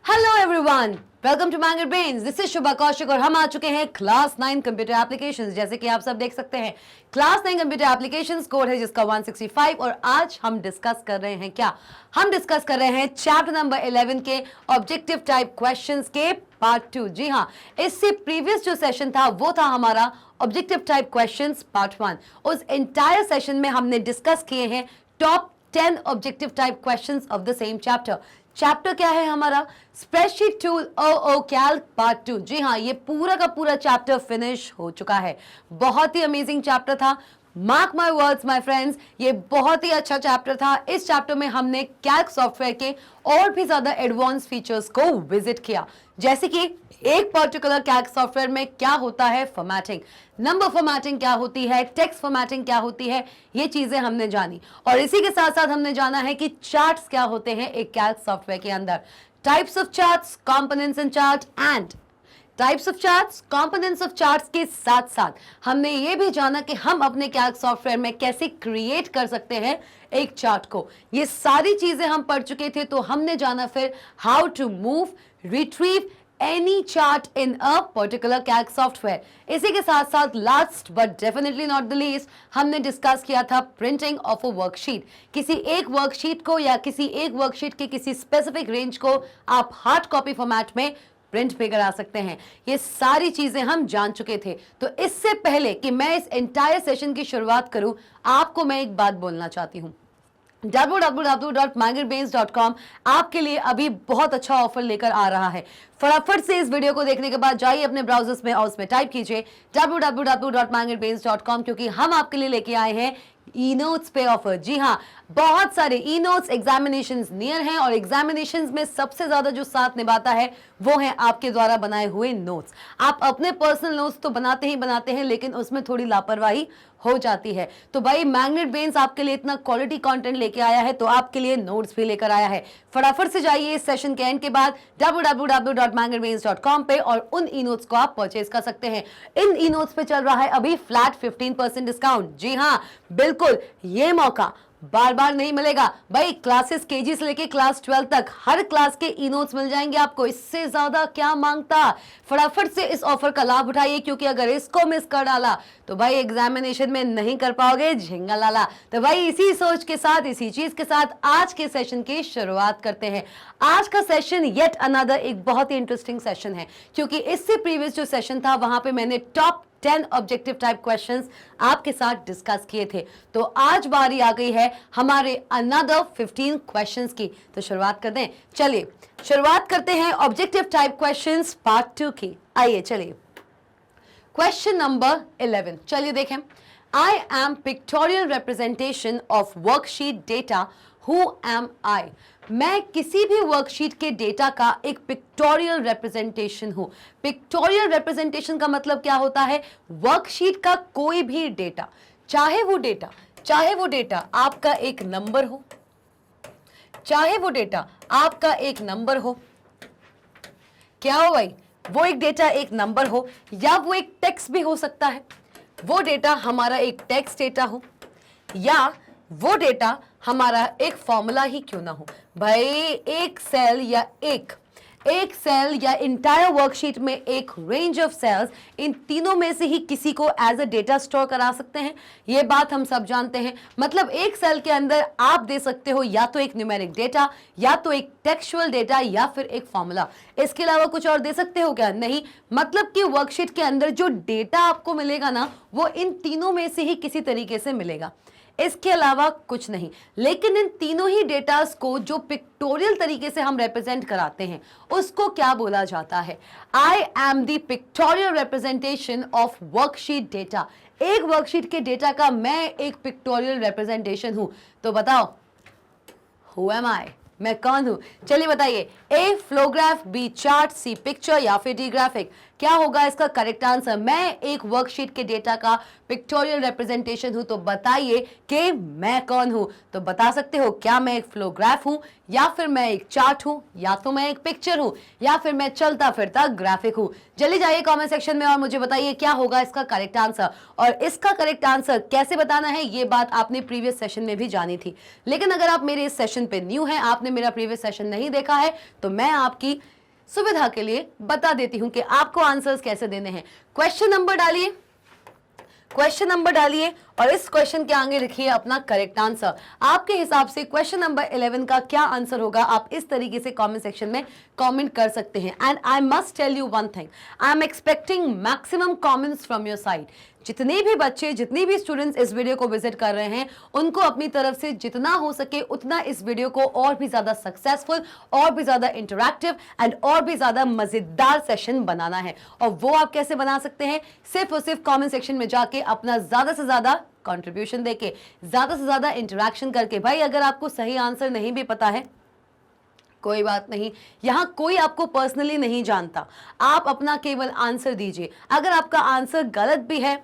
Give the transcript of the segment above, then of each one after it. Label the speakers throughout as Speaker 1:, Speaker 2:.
Speaker 1: Hello everyone, welcome to मैंगर brains. This is Shubha Kaushik और हम आ चुके हैं क्लास 9 कंप्यूटर एप्लीकेशंस। जैसे कि आप सब देख सकते हैं, क्लास 9 कंप्यूटर एप्लीकेशंस कोड है जिसका 165 और आज हम डिस्कस कर रहे हैं क्या? हम डिस्कस कर रहे हैं चैप्टर नंबर 11 के ऑब्जेक्टिव टाइप क्वेश्चंस के पार्ट 2। जी हाँ, इससे प्रीवियस जो सेशन था वो था हमारा ऑब्जेक्टिव टाइप क्वेश्चंस पार्ट 1। उस एंटायर सेशन में हमने डिस्कस किए हैं top 10 objective type questions of the same chapter. Chapter क्या है हमारा? स्प्रेडशीट टूल ओ कैल्क पार्ट 2। जी हाँ, ये पूरा का पूरा चैप्टर फिनिश हो चुका है। बहुत ही अमेजिंग चैप्टर था। Mark my words my friends, ये बहुत ही अच्छा चैप्टर था। इस चैप्टर में हमने कैल्क सॉफ्टवेयर के और भी ज्यादा एडवांस फीचर्स को विजिट किया, जैसे कि एक पर्टिकुलर कैल्क सॉफ्टवेयर में क्या होता है फॉर्मेटिंग, नंबर फॉर्मेटिंग क्या होती है, टेक्स्ट फॉर्मेटिंग क्या होती है, ये चीजें हमने जानी। और इसी के साथ साथ हमने जाना है कि चार्ट्स क्या होते हैं एक कैल्क सॉफ्टवेयर के अंदर, types of charts, components in chart and types of charts, components of charts के साथ साथ हमने ये भी जाना कि हम अपने कैल्क सॉफ्टवेयर में कैसे क्रिएट कर सकते हैं एक चार्ट को। ये सारी चीजें हम पढ़ चुके थे। तो हमने जाना फिर how to move, retrieve any chart in a particular calc software. इसी के साथ साथ last but definitely not the least हमने डिस्कस किया था प्रिंटिंग ऑफ अ वर्कशीट। किसी एक वर्कशीट को या किसी एक वर्कशीट के किसी स्पेसिफिक रेंज को आप हार्ड कॉपी फॉर्मेट में प्रिंट भी करा सकते हैं। ये सारी चीजें हम जान चुके थे। तो इससे पहले कि मैं इस एंटायर सेशन की शुरुआत करूं, आपको मैं एक बात बोलना चाहती हूं। www.mangerbrains.com आपके लिए अभी बहुत अच्छा ऑफर लेकर आ रहा है। फटाफट से इस वीडियो को देखने के बाद जाइए अपने ब्राउजर्स में और उसमें टाइप कीजिए www.mangerbrains.com, क्योंकि हम आपके लिए लेके आए हैं ई नोट्स पे ऑफर। जी हाँ, बहुत सारे ई नोट्स, एग्जामिनेशंस नियर हैं और एग्जामिनेशंस में सबसे ज्यादा जो साथ निभाता है वो है आपके द्वारा बनाए हुए नोट्स। आप अपने पर्सनल नोट्स तो बनाते ही बनाते हैं, लेकिन उसमें थोड़ी लापरवाही हो जाती है। तो भाई मैग्नेट ब्रेन्स आपके लिए इतना क्वालिटी कंटेंट लेके आया है, तो आपके लिए नोट्स भी लेकर आया है। फटाफट से जाइए इस सेशन के एंड के बाद www.mangerbrains.com पे और उन ई नोट्स को आप परचेज कर सकते हैं। इन ई नोट्स पे चल रहा है अभी फ्लैट 15% डिस्काउंट। जी हाँ, बिल्कुल, ये मौका बार बार नहीं मिलेगा भाई। क्लासेस केजी से लेके क्लास 12 तक हर क्लास के ई नोट्स मिल जाएंगे आपको। इससे ज्यादा क्या मांगता? फटाफट से इस ऑफर का लाभ उठाइए, क्योंकि अगर इसको मिस कर डाला तो भाई एग्जामिनेशन में नहीं कर पाओगे झिंगा लाला। तो भाई इसी सोच के साथ, इसी चीज के साथ आज के सेशन की शुरुआत करते हैं। आज का सेशन येट अनदर एक बहुत ही इंटरेस्टिंग सेशन है, क्योंकि इससे प्रीवियस जो सेशन था वहां पे मैंने टॉप 10 ऑब्जेक्टिव टाइप क्वेश्चंस आपके साथ डिस्कस किए थे। तो आज बारी आ गई है हमारे अनदर 15 क्वेश्चंस की। तो शुरुआत कर दें। चलिए शुरुआत करते हैं ऑब्जेक्टिव टाइप क्वेश्चंस पार्ट 2 की। आइए चलिए क्वेश्चन नंबर 11 चलिए देखें। I am pictorial representation of worksheet data, who am I? मैं किसी भी वर्कशीट के डेटा का एक पिक्टोरियल रिप्रेजेंटेशन हूं। पिक्टोरियल रिप्रेजेंटेशन का मतलब क्या होता है? वर्कशीट का कोई भी डेटा, चाहे वो डेटा आपका एक नंबर हो, चाहे वो डेटा आपका एक नंबर हो, क्या हो भाई? वो एक डेटा एक नंबर हो, या वो एक टेक्स्ट भी हो सकता है। वो डेटा हमारा एक टेक्स्ट डेटा हो, या वो डेटा हमारा एक फॉर्मूला ही क्यों ना हो। भाई एक सेल या इंटायर वर्कशीट में एक रेंज ऑफ सेल्स, इन तीनों में से ही किसी को एज अ डेटा स्टोर करा सकते हैं। ये बात हम सब जानते हैं। मतलब एक सेल के अंदर आप दे सकते हो या तो एक न्यूमेरिक डेटा, या तो एक टेक्सचुअल डेटा, या फिर एक फॉर्मूला। इसके अलावा कुछ और दे सकते हो क्या? नहीं। मतलब कि वर्कशीट के अंदर जो डेटा आपको मिलेगा ना, वो इन तीनों में से ही किसी तरीके से मिलेगा, इसके अलावा कुछ नहीं। लेकिन इन तीनों ही डेटास को जो पिक्टोरियल तरीके से हम रिप्रेजेंट कराते हैं, उसको क्या बोला जाता है? I am the pictorial representation of worksheet data. एक वर्कशीट के डेटा का मैं एक पिक्टोरियल रिप्रेजेंटेशन हूं। तो बताओ, हु एम आई? मैं कौन हूं? चलिए बताइए। ए फ्लोग्राफ, बी चार्ट, सी पिक्चर, या फिर डी ग्राफिक। क्या होगा इसका करेक्ट आंसर? मैं एक वर्कशीट के डेटा का पिक्टोरियल रिप्रेजेंटेशन हूं, तो बताइए कि मैं कौन हूं। तो बता सकते हो क्या मैं एक फ्लोग्राफ हूं, या फिर मैं एक चार्ट हूं, या तो मैं एक पिक्चर हूं, या फिर मैं चलता फिरता ग्राफिक हूं। जल्दी जाइए कमेंट सेक्शन में और मुझे बताइए क्या होगा इसका करेक्ट आंसर। और इसका करेक्ट आंसर कैसे बताना है ये बात आपने प्रीवियस सेशन में भी जानी थी, लेकिन अगर आप मेरे इस सेशन पे न्यू हैं, आपने मेरा प्रीवियस सेशन नहीं देखा है, तो मैं आपकी सुविधा के लिए बता देती हूं कि आपको आंसर्स कैसे देने हैं। क्वेश्चन नंबर डालिए, क्वेश्चन नंबर डालिए और इस क्वेश्चन के आगे लिखिए अपना करेक्ट आंसर। आपके हिसाब से क्वेश्चन नंबर 11 का क्या आंसर होगा, आप इस तरीके से कमेंट सेक्शन में कमेंट कर सकते हैं। And I must tell you one thing, I am expecting maximum comments from your side. जितने भी बच्चे, जितने भी स्टूडेंट्स इस वीडियो को विजिट कर रहे हैं, उनको अपनी तरफ से जितना हो सके उतना इस वीडियो को और भी ज्यादा सक्सेसफुल, और भी ज्यादा इंटरैक्टिव एंड और भी ज्यादा मजेदार सेशन बनाना है। और वो आप कैसे बना सकते हैं, सिर्फ और सिर्फ कमेंट सेक्शन में जाके अपना ज्यादा से ज्यादा कंट्रीब्यूशन देके, ज्यादा से ज्यादा इंटरैक्शन करके। भाई अगर आपको सही आंसर नहीं भी पता है कोई बात नहीं, यहां कोई आपको पर्सनली नहीं जानता, आप अपना केवल आंसर दीजिए। अगर आपका आंसर गलत भी है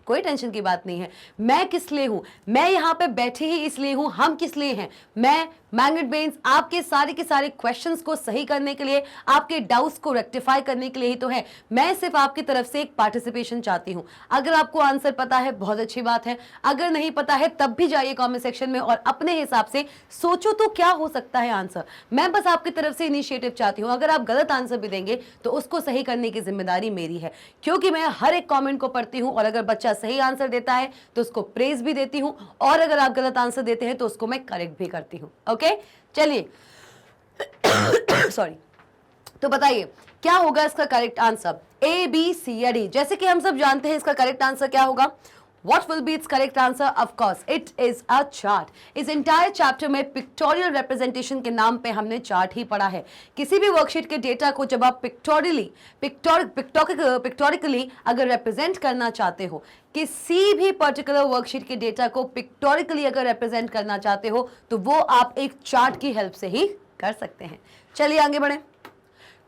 Speaker 1: कोई टेंशन की बात नहीं है। मैं किस लिए हूं, मैं यहां पे बैठे ही इसलिए हूं, हम किस लिए हैं, मैं मैग्नेट ब्रेन्स आपके सारे के सारे क्वेश्चंस को सही करने के लिए, आपके डाउट्स को रेक्टिफाई करने के लिए ही तो है। मैं सिर्फ आपकी तरफ से एक पार्टिसिपेशन चाहती हूं। अगर आपको आंसर पता है बहुत अच्छी बात है, अगर नहीं पता है तब भी जाइए कमेंट सेक्शन में और अपने हिसाब से सोचो तो क्या हो सकता है आंसर। मैं बस आपकी तरफ से इनिशिएटिव चाहती हूं। अगर आप गलत आंसर भी देंगे तो उसको सही करने की जिम्मेदारी मेरी है, क्योंकि मैं हर एक कॉमेंट को पढ़ती हूं और अगर बच्चा सही आंसर देता है तो उसको प्रेज भी देती हूं, और अगर आप गलत आंसर देते हैं तो उसको मैं करेक्ट भी करती हूं। ओके चलिए सॉरी, तो बताइए क्या होगा इसका correct answer, A B C या डी। जैसे कि हम सब जानते हैं इसका करेक्ट आंसर क्या होगा। What will be its correct answer? Of course, it is a chart. इस entire chapter में पिक्टोरियल रिप्रेजेंटेशन के नाम पे हमने चार्ट ही पढ़ा है। किसी भी वर्कशीट के डेटा को जब आप पिक्टोरिकली अगर रिप्रेजेंट करना चाहते हो, किसी भी पर्टिकुलर वर्कशीट के डेटा को पिक्टोरिकली अगर रिप्रेजेंट करना चाहते हो, तो वो आप एक चार्ट की हेल्प से ही कर सकते हैं। चलिए आगे बढ़े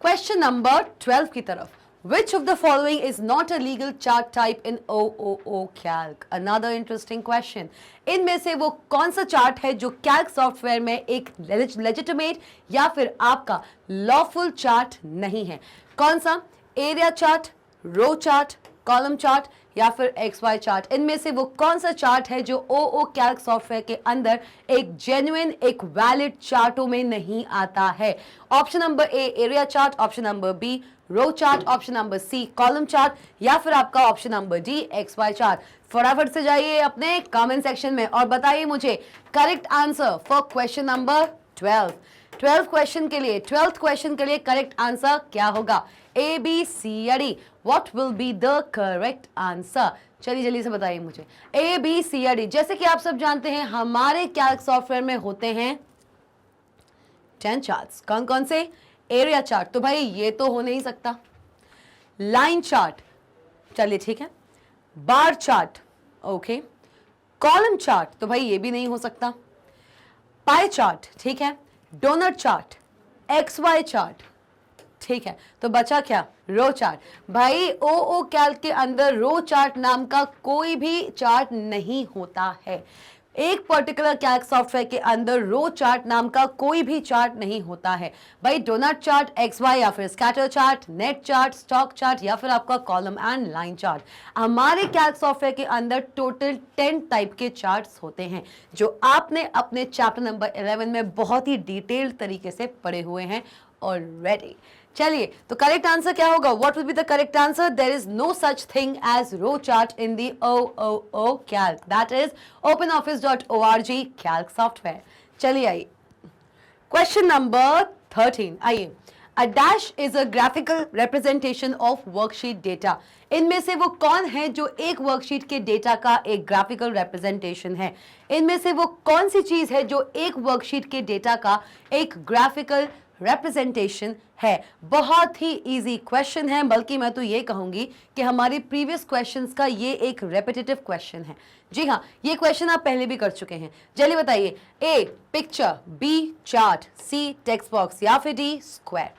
Speaker 1: क्वेश्चन नंबर 12 की तरफ। Which of the following is not a legal chart type in OOO Calc? Another interesting question. इनमें से वो कौन सा चार्ट है जो कैल्क सॉफ्टवेयर में एक लेजिटिमेट या फिर आपका लॉफुल चार्ट नहीं है? कौन सा? एरिया चार्ट, रो चार्ट, कॉलम चार्ट या फिर XY चार्ट? इनमें से वो कौन सा चार्ट है जो OO कैल्क सॉफ्टवेयर के अंदर एक जेन्युइन, एक वैलिड चार्टों में नहीं आता है? Option number A area chart, option number B row chart, option number C column chart, या फिर आपका option number D XY chart. फटाफट से जाइए अपने कमेंट सेक्शन में और बताइए मुझे correct answer for question number 12। 12th question के लिए करेक्ट आंसर क्या होगा, ए बी सी या D? What will be the correct answer? चलिए जल्दी से बताइए मुझे, ए बी सी या डी। जैसे कि आप सब जानते हैं हमारे कैल्क सॉफ्टवेयर में होते हैं 10 चार्ट्स। कौन कौन से? एरिया चार्ट, तो भाई ये तो हो नहीं सकता। लाइन चार्ट, चलिए ठीक है। Bar chart, okay. Column chart, तो भाई ये भी नहीं हो सकता। पाई चार्ट, ठीक है। डोनट चार्ट, XY चार्ट, ठीक है। तो बचा क्या? रो चार्ट। भाई OO कैल्क के अंदर रो चार्ट नाम का कोई भी चार्ट नहीं होता है। एक पर्टिकुलर कैल्क सॉफ्टवेयर के अंदर रो चार्ट नाम का कोई भी चार्ट नहीं होता है। भाई डोनट चार्ट, XY या फिर scatter chart, net chart, stock chart या फिर आपका कॉलम एंड लाइन चार्ट। हमारे कैल्क सॉफ्टवेयर के अंदर टोटल 10 टाइप के चार्ट्स होते हैं जो आपने अपने चैप्टर नंबर 11 में बहुत ही डिटेल्ड तरीके से पढ़े हुए हैं ऑलरेडी। चलिए तो करेक्ट आंसर क्या होगा? What will be the correct answer? There is no such thing as row chart in the OOO calc, that is openoffice.org calc software. चलिए आइए क्वेश्चन नंबर 13। आइए, a dash is a graphical representation of worksheet data. इनमें से वो कौन है जो एक वर्कशीट के डेटा का एक ग्राफिकल रिप्रेजेंटेशन है? इनमें से वो कौन सी चीज है जो एक वर्कशीट के डेटा का एक ग्राफिकल रिप्रेजेंटेशन है? बहुत ही इजी क्वेश्चन है, बल्कि मैं तो ये कहूंगी कि हमारी प्रीवियस क्वेश्चंस का ये एक रेपिटेटिव क्वेश्चन है। जी हाँ, ये क्वेश्चन आप पहले भी कर चुके हैं। चलिए बताइए, ए पिक्चर, बी चार्ट, सी टेक्स्ट बॉक्स या फिर D square.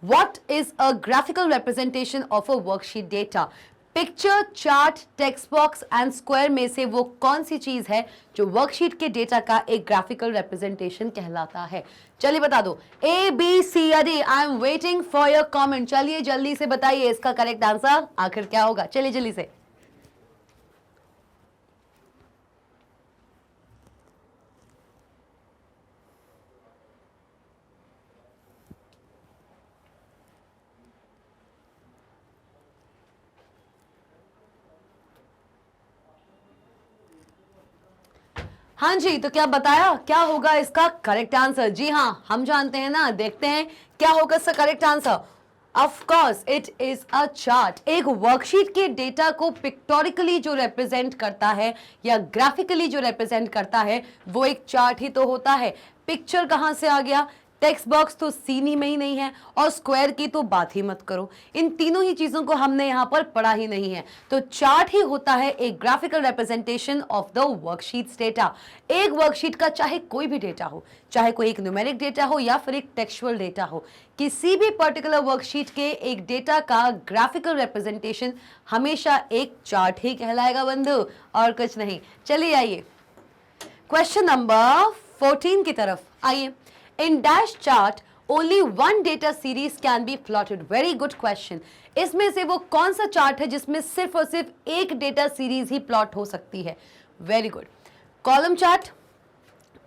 Speaker 1: What is a graphical representation of a worksheet data? Picture, chart, text box and square में से वो कौन सी चीज है जो वर्कशीट के डेटा का एक ग्राफिकल रिप्रेजेंटेशन कहलाता है? चलिए बता दो, ए, बी, सी या D. I am waiting for your comment. चलिए जल्दी से बताइए इसका करेक्ट आंसर आखिर क्या होगा। चलिए जल्दी से। हाँ जी, तो क्या बताया क्या होगा इसका करेक्ट आंसर? जी हाँ, हम जानते हैं ना, देखते हैं क्या होगा इसका correct answer. Of course it is a chart. एक वर्कशीट के डेटा को पिक्टोरिकली जो रिप्रेजेंट करता है या ग्राफिकली जो रिप्रेजेंट करता है वो एक चार्ट ही तो होता है। पिक्चर कहां से आ गया? टेक्स्ट बॉक्स तो सीन में ही नहीं है, और स्क्वायर की तो बात ही मत करो। इन तीनों ही चीजों को हमने यहां पर पढ़ा ही नहीं है। तो चार्ट ही होता है एक graphical representation of the worksheets data. एक वर्कशीट का चाहे कोई भी डेटा हो, चाहे कोई एक न्यूमेरिक डेटा हो या फिर एक टेक्सचुअल डेटा हो, किसी भी पर्टिकुलर वर्कशीट के एक डेटा का ग्राफिकल रिप्रेजेंटेशन हमेशा एक चार्ट ही कहलाएगा बंधु, और कुछ नहीं। चलिए आइए क्वेश्चन नंबर 14 की तरफ आइए। In dash chart, only one data series can be plotted. Very good question. इसमें से वो कौन सा चार्ट है जिसमें सिर्फ और सिर्फ एक डेटा सीरीज ही प्लॉट हो सकती है? Very good. Column chart,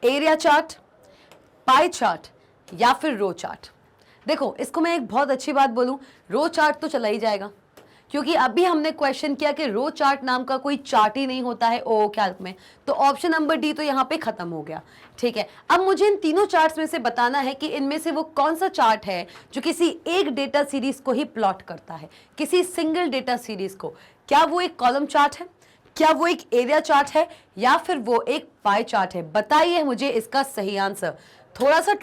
Speaker 1: area chart, pie chart या फिर रो चार्ट? देखो, इसको मैं एक बहुत अच्छी बात बोलूं, रो चार्ट तो चला ही जाएगा, क्योंकि अभी हमने क्वेश्चन किया कि रो चार्ट नाम का कोई चार्ट ही नहीं होता है ओ कैल्क में, तो ऑप्शन नंबर डी तो यहाँ पे खत्म हो गया। ठीक है, अब मुझे इन तीनों चार्ट्स में से बताना है कि इनमें से वो कौन सा चार्ट है जो किसी एक डेटा सीरीज को ही प्लॉट करता है, किसी सिंगल डेटा सीरीज को। क्या वो एक कॉलम चार्ट है, क्या वो एक एरिया चार्ट है, या फिर वो एक पाई चार्ट है? बताइए मुझे इसका सही आंसर। थोड़ा सा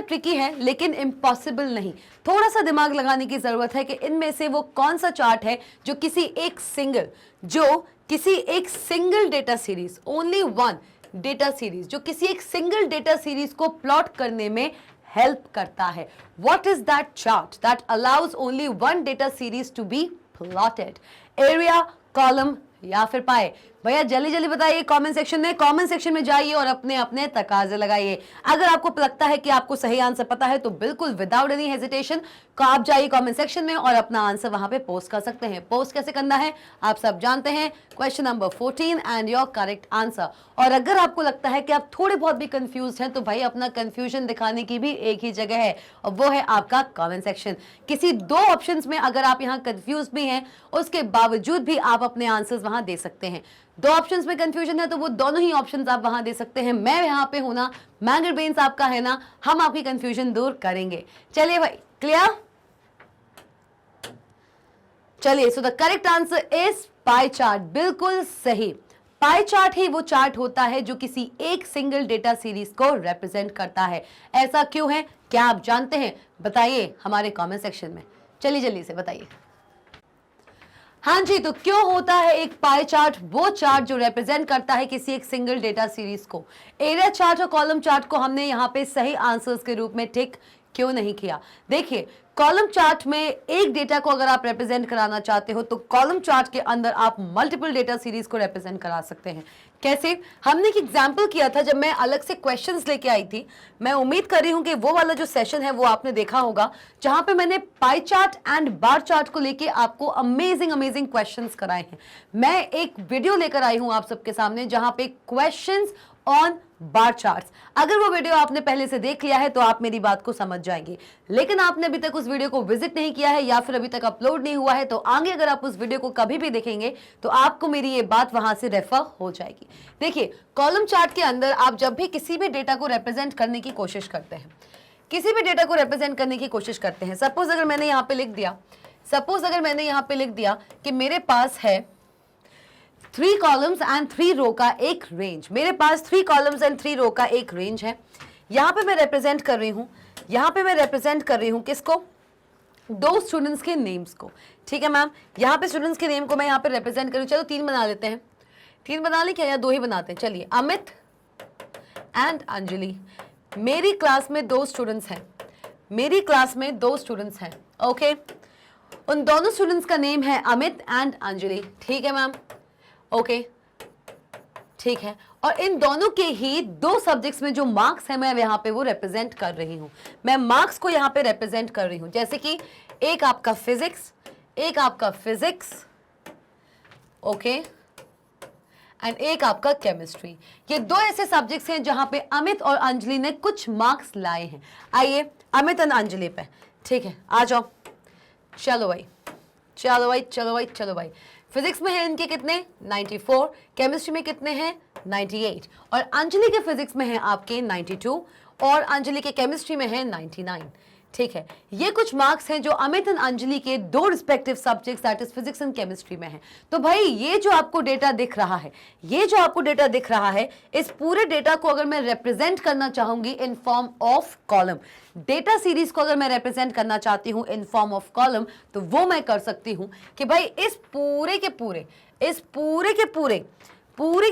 Speaker 1: ट्रिकी है लेकिन इम्पॉसिबल नहीं। थोड़ा सा दिमाग लगाने की जरूरत है कि इनमें से वो कौन सा चार्ट है जो किसी एक single data series, only one data series, जो किसी एक सिंगल डेटा सीरीज को प्लॉट करने में हेल्प करता है। What is that chart that allows only one data series to be plotted? Area, column या फिर पाए? भैया जल्दी जल्दी बताइए कमेंट सेक्शन में जाइए और अपने अपने तकाजे लगाइए। अगर आपको लगता है कि आपको सही आंसर पता है तो बिल्कुल विदाउट एनी हेजिटेशन आप जाइए कमेंट सेक्शन में और अपना आंसर वहां पे पोस्ट कर सकते हैं। पोस्ट कैसे करना है आप सब जानते हैं, question number 14 and your correct answer. और अगर आपको लगता है कि आप थोड़े बहुत भी कंफ्यूज हैं तो भाई अपना कंफ्यूजन दिखाने की भी एक ही जगह है और वो है आपका कमेंट सेक्शन। किसी दो ऑप्शंस में अगर आप यहाँ कंफ्यूज भी हैं उसके बावजूद भी आप अपने आंसर्स वहां दे सकते हैं। दो ऑप्शंस में कंफ्यूजन है तो वो दोनों ही ऑप्शंस आप वहां दे सकते हैं। मैं यहाँ पे हूं ना, मैंगर ब्रेन्स आपका है ना, हम आपकी कंफ्यूजन दूर करेंगे। चलिए भाई, क्लियर? चलिए, सो the correct answer is pie chart. बिल्कुल सही, पाई चार्ट ही वो चार्ट होता है जो किसी एक सिंगल डेटा सीरीज को रिप्रेजेंट करता है। ऐसा क्यों है, क्या आप जानते हैं? बताइए हमारे कमेंट सेक्शन में। चलिए जल्दी से बताइए। हाँ जी, तो क्यों होता है एक पाई चार्ट? वो चार्ट जो रिप्रेजेंट करता है किसी एक सिंगल डेटा सीरीज को। एरिया चार्ट और कॉलम चार्ट को हमने यहाँ पे सही आंसर्स के रूप में टिक क्यों नहीं किया? देखिए, कॉलम चार्ट में एक डेटा को अगर आप रिप्रेजेंट कराना चाहते हो तो कॉलम चार्ट के अंदर आप मल्टीपल डेटा सीरीज को रिप्रेजेंट करा सकते हैं। कैसे? हमने एक एग्जाम्पल किया था जब मैं अलग से क्वेश्चंस लेके आई थी। मैं उम्मीद कर रही हूं कि वो वाला जो सेशन है वो आपने देखा होगा, जहां पे मैंने pie chart and bar chart को लेके आपको अमेजिंग क्वेश्चंस कराए हैं। मैं एक वीडियो लेकर आई हूं आप सबके सामने जहां पे क्वेश्चंस ऑन बार चार्ट्स। अगर वो वीडियो आपने पहले से देख लिया है तो आप मेरी बात को समझ जाएंगे, लेकिन आपने अभी तक उस वीडियो को विजिट नहीं किया है या फिर अभी तक अपलोड नहीं हुआ है तो आगे अगर आप उस वीडियो को कभी भी देखेंगे तो आपको मेरी ये बात वहां से रेफर हो जाएगी। देखिए, कॉलम चार्ट के अंदर आप जब भी किसी भी डेटा को रिप्रेजेंट करने की कोशिश करते हैं, सपोज अगर मैंने यहाँ पे लिख दिया कि मेरे पास है 3 कॉलम्स एंड 3 रो का एक रेंज। मेरे पास 3 कॉलम्स एंड 3 रो का एक रेंज है। यहाँ पे मैं रिप्रेजेंट कर रही हूँ किसको? 2 स्टूडेंट्स के नेम्स को। ठीक है मैम, यहाँ पे स्टूडेंट्स के नेम को मैं यहाँ पे रिप्रेजेंट करूँ। चलो 3 बना लेते हैं। 3 बना ली क्या, या 2 ही बनाते हैं? चलिए, अमित एंड अंजलि। मेरी क्लास में 2 स्टूडेंट्स हैं। ओके, उन दोनों स्टूडेंट्स का नेम है अमित एंड अंजलि, ठीक है मैम, ओके ठीक है। और इन दोनों के ही दो सब्जेक्ट्स में जो मार्क्स है मैं यहाँ पे वो रिप्रेजेंट कर रही हूँ, मैं मार्क्स को यहाँ पे रिप्रेजेंट कर रही हूँ, जैसे कि एक आपका फिजिक्स, एक आपका फिजिक्स, ओके, एंड एक आपका केमिस्ट्री। ये दो ऐसे सब्जेक्ट्स हैं जहां पे अमित और अंजलि ने कुछ मार्क्स लाए हैं। आइए अमित और अंजलि पे, ठीक है, आ जाओ, चलो भाई चलो भाई चलो भाई चलो भाई। फिजिक्स में है इनके कितने 94, केमिस्ट्री में कितने हैं 98, और अंजलि के फिजिक्स में है आपके 92 और अंजलि के केमिस्ट्री में है 99, ठीक है। ये कुछ मार्क्स हैं जो अमित और अंजलि के दो respective subjects that is physics and chemistry में है। तो भाई ये जो आपको डेटा दिख रहा है, ये जो आपको डेटा दिख रहा है, इस पूरे डेटा को अगर मैं रिप्रेजेंट करना चाहूंगी in form of column, data series को अगर मैं रिप्रेजेंट करना चाहती हूं इन फॉर्म ऑफ कॉलम, तो वो मैं कर सकती हूं कि भाई इस पूरे के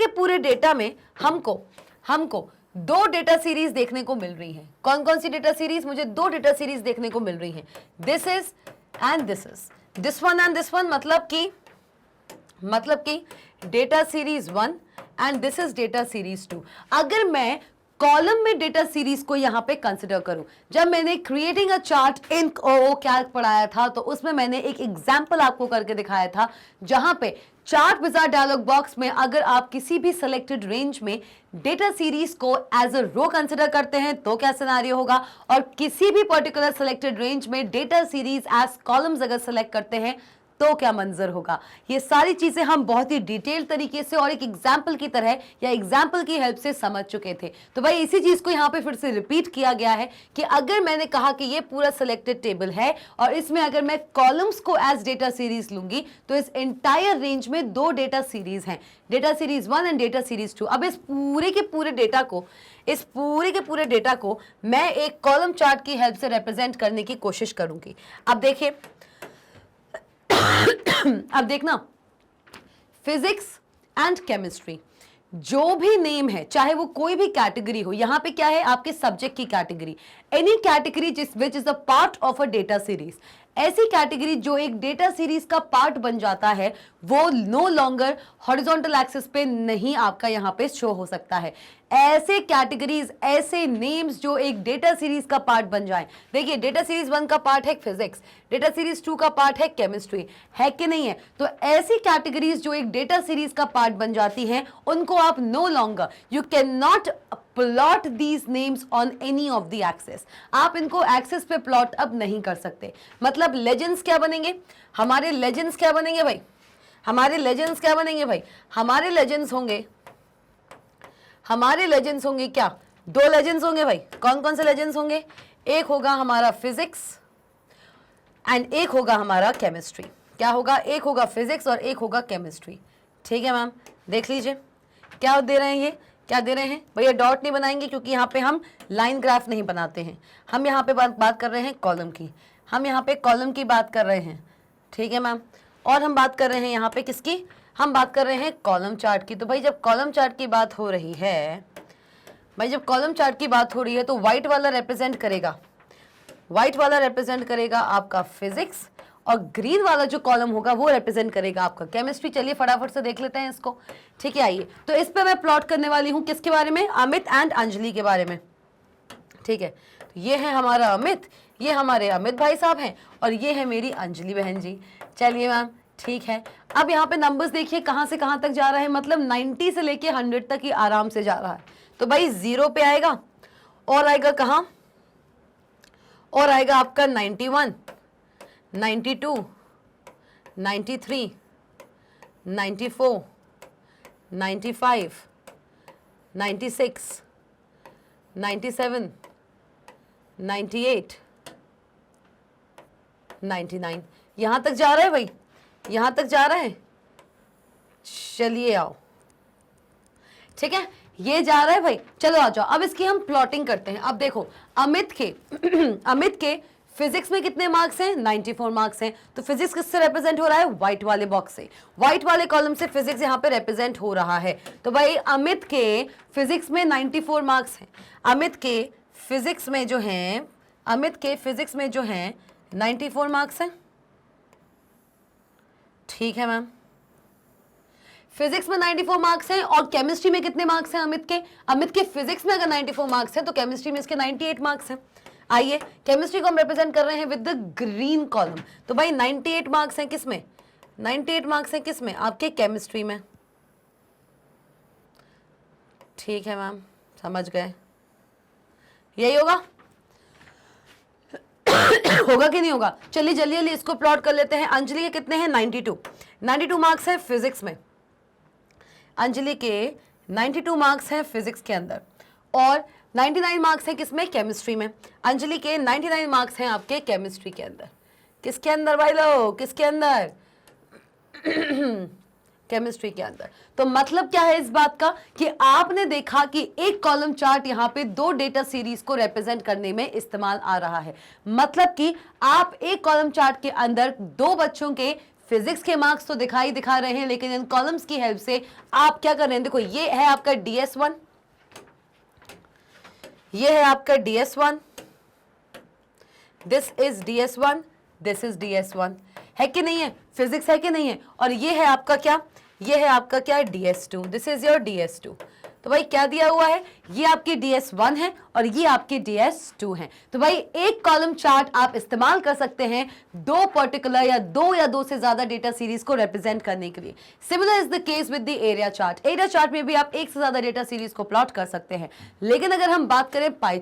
Speaker 1: पूरे डेटा में हमको दो डेटा सीरीज देखने को मिल रही हैं। कौन कौन सी डेटा सीरीज? मुझे दो डेटा सीरीज देखने को मिल रही हैं, this is and this is, this one and this one, मतलब कि data series 1 and this is data series 2। अगर मैं कॉलम में डेटा सीरीज को यहां पे कंसिडर करूं, जब मैंने creating a chart in Calc पढ़ाया था तो उसमें मैंने एक एग्जांपल आपको करके दिखाया था, जहां पे चार्ट विजार्ड डायलॉग बॉक्स में अगर आप किसी भी सिलेक्टेड रेंज में डेटा सीरीज को एज अ रो कंसिडर करते हैं तो क्या सिनेरियो होगा, और किसी भी पर्टिकुलर सिलेक्टेड रेंज में डेटा सीरीज एज कॉलम्स अगर सिलेक्ट करते हैं तो क्या मंजर होगा। ये सारी चीजें हम बहुत ही डिटेल तरीके से और एक एग्जाम्पल की तरह या एग्जाम्पल की हेल्प से समझ चुके थे। तो भाई इसी चीज को यहाँ पे फिर से रिपीट किया गया है कि अगर मैंने कहा कि ये पूरा सिलेक्टेड टेबल है और इसमें अगर मैं कॉलम्स को एज डेटा सीरीज लूंगी तो इस एंटायर रेंज में दो डेटा सीरीज हैं, data series 1 and data series 2। अब इस पूरे के पूरे डेटा को मैं एक कॉलम चार्ट की हेल्प से रिप्रेजेंट करने की कोशिश करूंगी। अब देखिए अब देखना, फिजिक्स एंड केमिस्ट्री जो भी नेम है, चाहे वो कोई भी कैटेगरी हो, यहां पे क्या है आपके सब्जेक्ट की category, any category which is a part of a data series, ऐसी कैटेगरी जो एक डेटा सीरीज का पार्ट बन जाता है वो नो लॉन्गर हॉरिजॉन्टल एक्सिस पे नहीं आपका यहां पे शो हो सकता है। ऐसे कैटेगरीज, ऐसे नेम्स जो एक डेटा सीरीज का पार्ट बन जाए, देखिए डेटा सीरीज 1 का पार्ट है फिजिक्स, डेटा सीरीज 2 का पार्ट है केमिस्ट्री, है कि नहीं है? तो ऐसी कैटेगरीज जो एक डेटा सीरीज का पार्ट बन जाती हैं उनको आप no longer, you can not plot these names on any of the axes, आप इनको एक्सेस पे प्लॉट अब नहीं कर सकते। मतलब लेजेंड्स क्या बनेंगे, हमारे लेजेंड्स क्या बनेंगे भाई, हमारे लेजेंड्स क्या बनेंगे भाई, हमारे लेजेंड्स होंगे क्या, दो लेजेंड्स होंगे भाई। कौन कौन से लेजेंड्स होंगे? एक होगा हमारा फिजिक्स एंड एक होगा हमारा केमिस्ट्री। क्या होगा? एक होगा फिजिक्स और एक होगा केमिस्ट्री, ठीक है मैम। देख लीजिए क्या दे रहे हैं, ये क्या दे रहे हैं भैया, डॉट नहीं बनाएंगे क्योंकि यहाँ पे हम लाइन ग्राफ नहीं बनाते हैं, हम यहाँ पे बात कर रहे हैं कॉलम की, हम यहाँ पे कॉलम की बात कर रहे हैं, ठीक है मैम। और हम बात कर रहे हैं यहाँ पे किसकी, हम बात कर रहे हैं कॉलम चार्ट की। तो भाई जब कॉलम चार्ट की बात हो रही है, तो व्हाइट वाला रिप्रेजेंट करेगा आपका फिजिक्स और ग्रीन वाला जो कॉलम होगा वो रिप्रेजेंट करेगा आपका केमिस्ट्री। चलिए फटाफट से देख लेते हैं इसको, ठीक है। आइए, तो इस पे मैं प्लॉट करने वाली हूँ किसके बारे में, अमित एंड अंजलि के बारे में, ठीक है। तो ये है हमारा अमित, ये हमारे अमित भाई साहब हैं और ये है मेरी अंजलि बहन जी। चलिए मैम, ठीक है। अब यहाँ पे नंबर्स देखिए कहाँ से कहाँ तक जा रहा है, मतलब 90 से लेके 100 तक ही आराम से जा रहा है। तो भाई 0 पे आएगा और आएगा कहाँ, और आएगा आपका 91, 92, 93, 94, 95, 96, 97, 98, 99। यहां तक जा रहा है भाई, यहां तक जा रहा है। चलिए आओ, ठीक है, ये जा रहा है भाई। चलो आ जाओ, अब इसकी हम प्लॉटिंग करते हैं। अब देखो अमित के फिजिक्स में कितने मार्क्स हैं, 94 मार्क्स हैं। तो फिजिक्स किससे रिप्रेजेंट हो रहा है, व्हाइट वाले बॉक्स से, व्हाइट वाले कॉलम से फिजिक्स यहाँ पे रिप्रेजेंट हो रहा है। तो भाई अमित के फिजिक्स में 94 मार्क्स हैं, अमित के फिजिक्स में जो हैं 94 मार्क्स हैं, ठीक है मैम। फिजिक्स में 94 मार्क्स हैं और केमिस्ट्री में कितने मार्क्स हैं अमित के? अमित के फिजिक्स में अगर 94 मार्क्स हैं तो केमिस्ट्री में इसके 98 मार्क्स हैं। आइए, केमिस्ट्री को हम रिप्रेजेंट कर रहे हैं विद द ग्रीन कॉलम। तो भाई 98 मार्क्स हैं किसमें? 98 मार्क्स हैं किसमें? आपके केमिस्ट्री में। ठीक है मैम, समझ गए। यही होगा होगा कि नहीं होगा? चलिए जल्दी जल्दी इसको प्लॉट कर लेते हैं। अंजलि के कितने हैं? 92 मार्क्स हैं फिजिक्स में। अंजलि के 92 मार्क्स हैं फिजिक्स के अंदर और 99 मार्क्स हैं किसमें? केमिस्ट्री में। अंजलि के 99 मार्क्स हैं आपके केमिस्ट्री के अंदर। किसके अंदर भाई लोग? किसके अंदर? केमिस्ट्री के अंदर। तो मतलब क्या है इस बात का कि आपने देखा कि एक कॉलम चार्ट यहाँ पे दो डेटा सीरीज को रिप्रेजेंट करने में इस्तेमाल आ रहा है। मतलब कि आप एक कॉलम चार्ट के अंदर दो बच्चों के फिजिक्स के मार्क्स तो दिखा रहे हैं, लेकिन इन कॉलम्स की हेल्प से आप क्या कर रहे हैं? देखो, ये है आपका DS1, ये है आपका DS1, this is DS1, this is DS1, है कि नहीं है? फिजिक्स है कि नहीं है? और ये है आपका क्या? ये है आपका क्या? DS2, this is your DS2। तो भाई क्या दिया हुआ है? ये आपके DS1 है और ये आपके DS2 है। तो भाई एक कॉलम चार्ट आप इस्तेमाल कर सकते हैं दो पर्टिकुलर या दो से ज्यादा डेटा सीरीज को रिप्रेजेंट करने के लिए। Similar is the case with the area chart. Area chart में भी आप एक से ज्यादा डेटा सीरीज को प्लॉट कर सकते हैं। लेकिन अगर हम बात करें पाई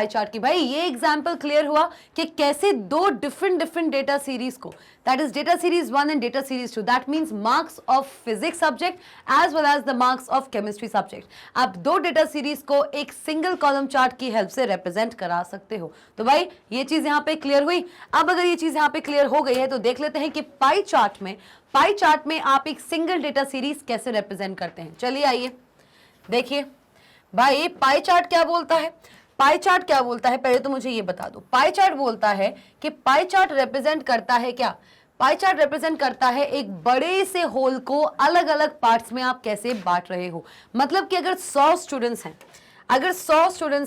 Speaker 1: चार्ट की, भाई ये एग्जाम्पल क्लियर हुआ कि कैसे दो डिफरेंट डेटा सीरीज को, that is data series 1 and data series 2, that means marks of physics subject as well as the marks of chemistry subject, आप दो डेटा सीरीज को एक सिंगल कॉलम चार्ट की हेल्प से रिप्रेजेंट करा सकते हो। तो भाई ये चीज यहां पे क्लियर हुई। अब अगर ये चीज यहां पे क्लियर हो गई है तो देख लेते हैं कि पाई चार्ट में आप एक सिंगल डेटा सीरीज कैसे रिप्रेजेंट करते हैं। चलिए आइए देखिए भाई, पाई चार्ट क्या बोलता है? पहले तो मुझे ये बता दो। पाई चार्ट बोलता है कि पाई चार्ट रिप्रेजेंट करता है क्या? पाई चार्ट रिप्रेजेंट करता है एक बड़े से होल को अलग अलग पार्ट्स में आप कैसे बांट रहे हो। मतलब कि अगर 100 स्टूडेंट्स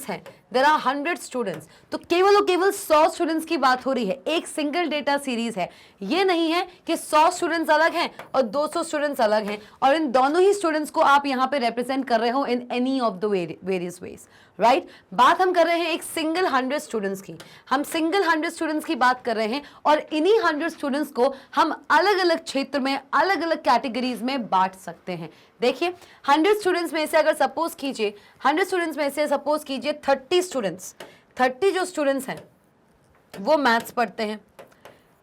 Speaker 1: हैं, देयर आर 100 स्टूडेंट्स, तो केवल 100 स्टूडेंट्स की बात हो रही है। एक सिंगल डेटा सीरीज है। ये नहीं है कि 100 स्टूडेंट्स अलग हैं और 200 स्टूडेंट्स अलग हैं और इन दोनों ही स्टूडेंट्स को आप यहाँ पे रिप्रेजेंट कर रहे हो in any of the various ways, right? बात हम कर रहे हैं एक सिंगल 100 स्टूडेंट्स की। हम सिंगल 100 स्टूडेंट्स की बात कर रहे हैं और इन्हीं 100 स्टूडेंट्स को हम अलग अलग क्षेत्र में, अलग अलग कैटेगरीज में बांट सकते हैं। देखिए 100 स्टूडेंट्स में से अगर सपोज कीजिए 30 जो स्टूडेंट्स हैं वो मैथ्स पढ़ते हैं।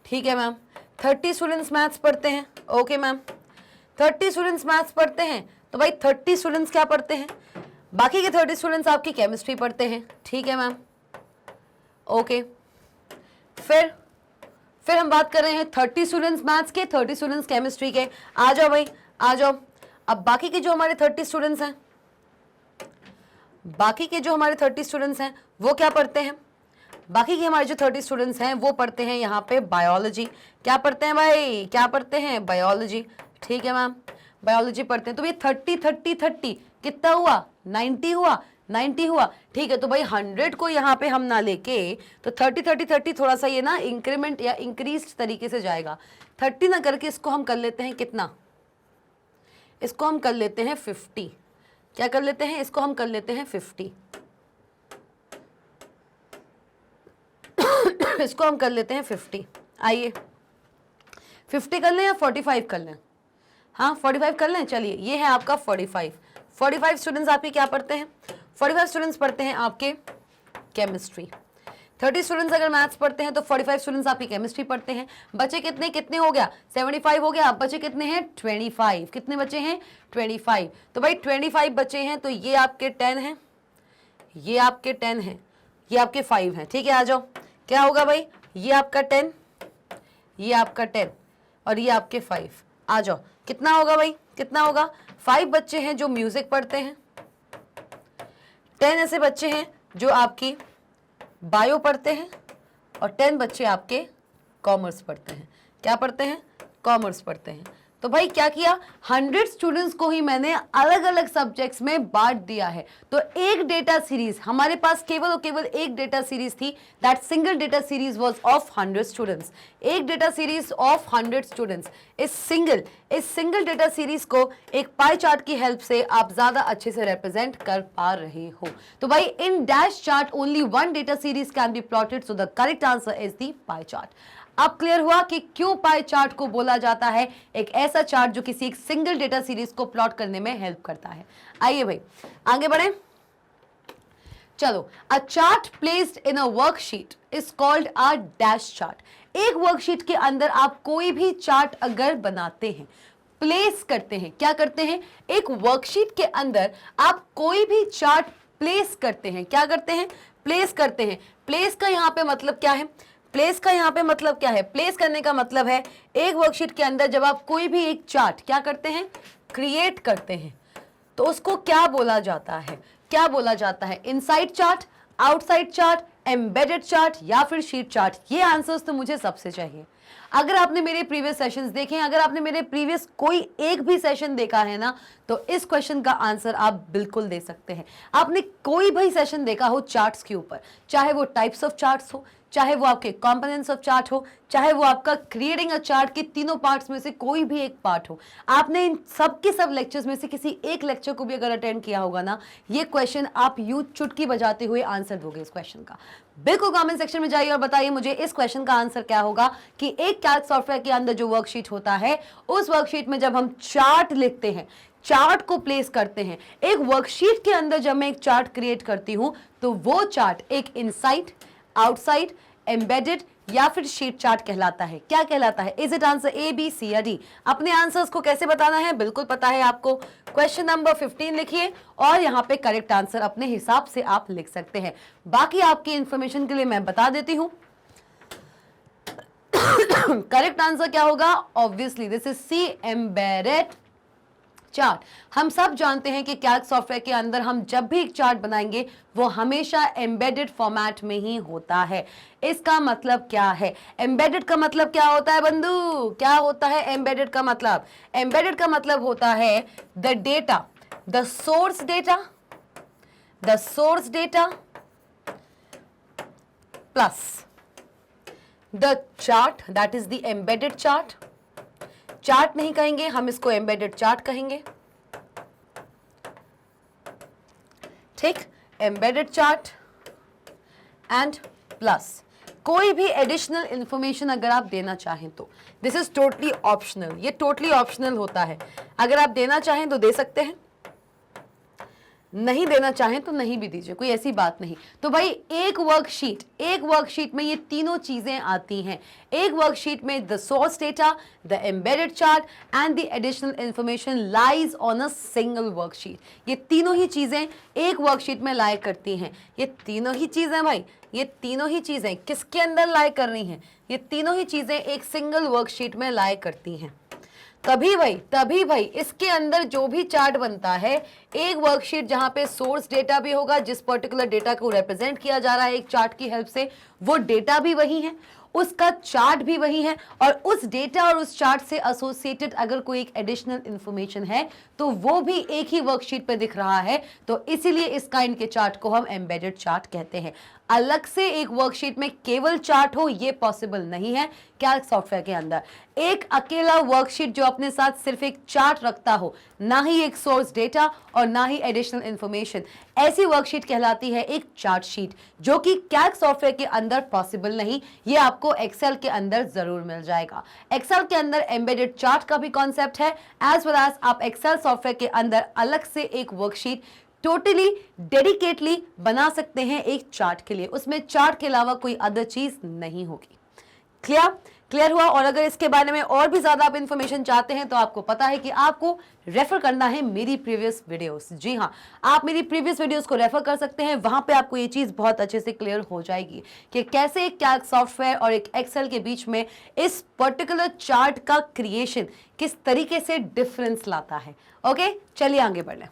Speaker 1: ठीक है मैम, 30 स्टूडेंट्स मैथ्स पढ़ते हैं। ओके मैम, 30 स्टूडेंट्स मैथ्स पढ़ते हैं तो भाई 30 स्टूडेंट्स क्या पढ़ते हैं? बाकी के 30 स्टूडेंट्स आपकी केमिस्ट्री पढ़ते हैं। ठीक है मैम, ओके। फिर हम बात कर रहे हैं 30 स्टूडेंट्स मैथ्स के, 30 स्टूडेंट्स केमिस्ट्री के। आ जाओ भाई, आ जाओ। अब बाकी के जो हमारे 30 स्टूडेंट्स हैं वो क्या पढ़ते हैं? बाकी के हमारे जो 30 स्टूडेंट्स हैं वो पढ़ते हैं यहाँ पे बायोलॉजी। क्या पढ़ते हैं भाई? क्या पढ़ते हैं? बायोलॉजी। ठीक है मैम, बायोलॉजी पढ़ते हैं। तो ये 30 कितना हुआ? 90 हुआ। ठीक है, तो भाई 100 को यहाँ पे हम ना लेके तो 30 थोड़ा सा ये ना इंक्रीमेंट या इंक्रीज तरीके से जाएगा। 30 ना करके इसको हम कर लेते हैं कितना? इसको हम कर लेते हैं 50। क्या कर लेते हैं? इसको हम कर लेते हैं 50। इसको हम कर लेते हैं 50। आइए 50 कर लें या 45 कर लें? हाँ 45 कर लें। चलिए ये है आपका 45 स्टूडेंट्स आपके क्या पढ़ते हैं? 45 स्टूडेंट्स पढ़ते हैं आपके केमिस्ट्री। 30 स्टूडेंट्स अगर मैथ्स पढ़ते हैं तो 45 स्टूडेंट्स आपकी केमिस्ट्री पढ़ते हैं। बचे कितने हो गया? 75 हो गया। अब बचे कितने हैं? 25। कितने बचे हैं? 25। तो भाई 25 बचे हैं तो ये आपके 10 हैं, ये आपके 10 हैं, ये आपके 5 हैं। ठीक है, आ जाओ। क्या होगा भाई? ये आपका 10, ये आपका 10 और ये आपके 5। आ जाओ, कितना होगा भाई? कितना होगा? 5 बच्चे हैं जो म्यूजिक पढ़ते हैं, 10 ऐसे बच्चे हैं जो आपकी बायो पढ़ते हैं और 10 बच्चे आपके कॉमर्स पढ़ते हैं। क्या पढ़ते हैं? कॉमर्स पढ़ते हैं। तो भाई क्या किया, 100 स्टूडेंट्स को ही मैंने अलग अलग सब्जेक्ट्स में बांट दिया है। तो एक डेटा सीरीज, हमारे पास केवल और केवल एक डेटा सीरीज थी, that single data series was of 100 students. एक डेटा सीरीज ऑफ 100 स्टूडेंट्स। इस सिंगल डेटा सीरीज को एक पाई चार्ट की हेल्प से आप ज्यादा अच्छे से रिप्रेजेंट कर पा रहे हो। तो भाई in dash chart only one data series can be plotted, so the correct answer is the pie chart. अब क्लियर हुआ कि क्यों पाई चार्ट को बोला जाता है एक ऐसा चार्ट जो किसी एक सिंगल डेटा सीरीज को प्लॉट करने में हेल्प करता है। आइए भाई आगे बढ़े। चलो, अ chart placed in a worksheet is called a dash chart. एक वर्कशीट के अंदर आप कोई भी चार्ट अगर बनाते हैं, प्लेस करते हैं, क्या करते हैं, एक वर्कशीट के अंदर आप कोई भी चार्ट प्लेस करते हैं, क्या करते हैं, प्लेस करते हैं। प्लेस का यहां पे मतलब क्या है, प्लेस का यहां पे मतलब क्या है, प्लेस करने का मतलब है एक वर्कशीट के अंदर जब आप कोई भी एक चार्ट क्या करते हैं, क्रिएट करते हैं, तो उसको क्या बोला जाता है, क्या बोला जाता है, inside chart, outside chart, embedded chart या फिर शीट चार्ट। ये आंसर्स तो मुझे सबसे चाहिए। अगर आपने मेरे प्रीवियस सेशंस देखे हैं, अगर आपने मेरे प्रीवियस कोई एक भी सेशन देखा है ना, तो इस क्वेश्चन का आंसर आप बिल्कुल दे सकते हैं। आपने कोई भी सेशन देखा हो चार्ट्स के ऊपर, चाहे वो टाइप्स ऑफ चार्ट्स हो, चाहे वो आपके कंपोनेंट्स ऑफ चार्ट हो, चाहे वो आपका क्रिएटिंग अ चार्ट के तीनों पार्ट्स में से कोई भी एक पार्ट हो, आपने इन सब के सब लेक्चर्स में से किसी एक लेक्चर को भी अगर अटेंड किया होगा ना, ये क्वेश्चन आप यूं चुटकी बजाते हुए आंसर दोगे इस क्वेश्चन का। बिल्कुल कमेंट सेक्शन में जाइए और बताइए मुझे इस क्वेश्चन का आंसर क्या होगा कि एक कैल्क सॉफ्टवेयर के अंदर जो वर्कशीट होता है, उस वर्कशीट में जब हम चार्ट लिखते हैं, चार्ट को प्लेस करते हैं, एक वर्कशीट के अंदर जब मैं एक चार्ट क्रिएट करती हूं, तो वो चार्ट एक इनसाइड, आउटसाइड, एम्बेडेड या फिर शीट चार्ट कहलाता है। क्या कहलाता है? Is it answer A, B, C या डी? अपने आंसर्स को कैसे बताना है बिल्कुल पता है आपको। क्वेश्चन नंबर 15 लिखिए और यहाँ पे करेक्ट आंसर अपने हिसाब से आप लिख सकते हैं। बाकी आपकी इंफॉर्मेशन के लिए मैं बता देती हूं करेक्ट आंसर क्या होगा। Obviously this is C, embedded chart. हम सब जानते हैं कि कैल्क सॉफ्टवेयर के अंदर हम जब भी एक चार्ट बनाएंगे वो हमेशा एम्बेडेड फॉर्मेट में ही होता है। इसका मतलब क्या है? एम्बेडेड का मतलब क्या होता है बंधु? क्या होता है एम्बेडेड का मतलब? एम्बेडेड का मतलब होता है the data, the source data plus the chart, that is the embedded chart. Chart नहीं कहेंगे हम, इसको एम्बेडेड चार्ट कहेंगे। ठीक, एम्बेडेड चार्ट एंड प्लस कोई भी एडिशनल इंफॉर्मेशन अगर आप देना चाहें तो दिस इज टोटली ऑप्शनल। ये टोटली ऑप्शनल होता है। अगर आप देना चाहें तो दे सकते हैं, नहीं देना चाहें तो नहीं भी दीजिए, कोई ऐसी बात नहीं। तो भाई एक वर्कशीट में ये तीनों चीजें आती हैं। एक वर्कशीट में the source data, the embedded chart and the additional information lies on a single worksheet. ये तीनों ही चीजें एक वर्कशीट में लाई करती हैं। ये तीनों ही चीजें भाई, ये तीनों ही चीजें किसके अंदर लाई कर रही हैं? ये तीनों ही चीजें एक सिंगल वर्कशीट में लाई करती हैं। तभी भाई इसके अंदर जो भी चार्ट बनता है, एक वर्कशीट जहां पे सोर्स डेटा भी होगा, जिस पर्टिकुलर डेटा को रिप्रेजेंट किया जा रहा है एक चार्ट की हेल्प से, वो डेटा भी वही है, उसका चार्ट भी वही है, और उस डेटा और उस चार्ट से एसोसिएटेड अगर कोई एक एडिशनल इंफॉर्मेशन है तो वो भी एक ही वर्कशीट पे दिख रहा है। तो इसीलिए इस काइंड के चार्ट को हम एम्बेडेड चार्ट कहते हैं। अलग से एक वर्कशीट में केवल चार्ट हो ये पॉसिबल नहीं है कैल्क सॉफ्टवेयर के अंदर। एक अकेला वर्कशीट जो अपने साथ सिर्फ एक चार्ट रखता हो, ना ही एक सोर्स डेटा और ना ही एडिशनल इंफॉर्मेशन, ऐसी वर्कशीट कहलाती है एक चार्ट शीट, जो कि कैल्क सॉफ्टवेयर के अंदर पॉसिबल नहीं। ये आपको एक्सेल के अंदर जरूर मिल जाएगा। एक्सेल के अंदर एम्बेडेड चार्ट का भी कॉन्सेप्ट है, एज वेल एज आप एक्सेल सॉफ्टवेयर के अंदर अलग से एक वर्कशीट टोटली डेडिकेटली बना सकते हैं एक चार्ट के लिए। उसमें चार्ट के अलावा कोई अदर चीज नहीं होगी। क्लियर हुआ? और अगर इसके बारे में और भी ज्यादा आप इंफॉर्मेशन चाहते हैं तो आपको पता है कि आपको रेफर करना है मेरी प्रीवियस वीडियोस। जी हाँ, आप मेरी प्रीवियस वीडियोस को रेफर कर सकते हैं। वहां पे आपको ये चीज बहुत अच्छे से क्लियर हो जाएगी कि कैसे एक कैल्क सॉफ्टवेयर और एक एक्सेल के बीच में इस पर्टिकुलर चार्ट का क्रिएशन किस तरीके से डिफरेंस लाता है। ओके, चलिए आगे बढ़े।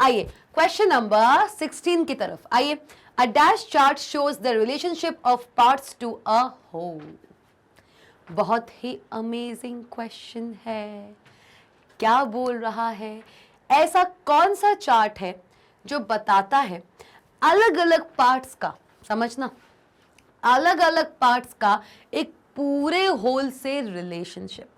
Speaker 1: आइए क्वेश्चन नंबर 16 की तरफ आइए। A dash chart shows the relationship of parts to a whole. बहुत ही अमेजिंग क्वेश्चन है। क्या बोल रहा है? ऐसा कौन सा चार्ट है जो बताता है अलग अलग पार्ट्स का, समझना, अलग अलग पार्ट्स का एक पूरे होल से रिलेशनशिप?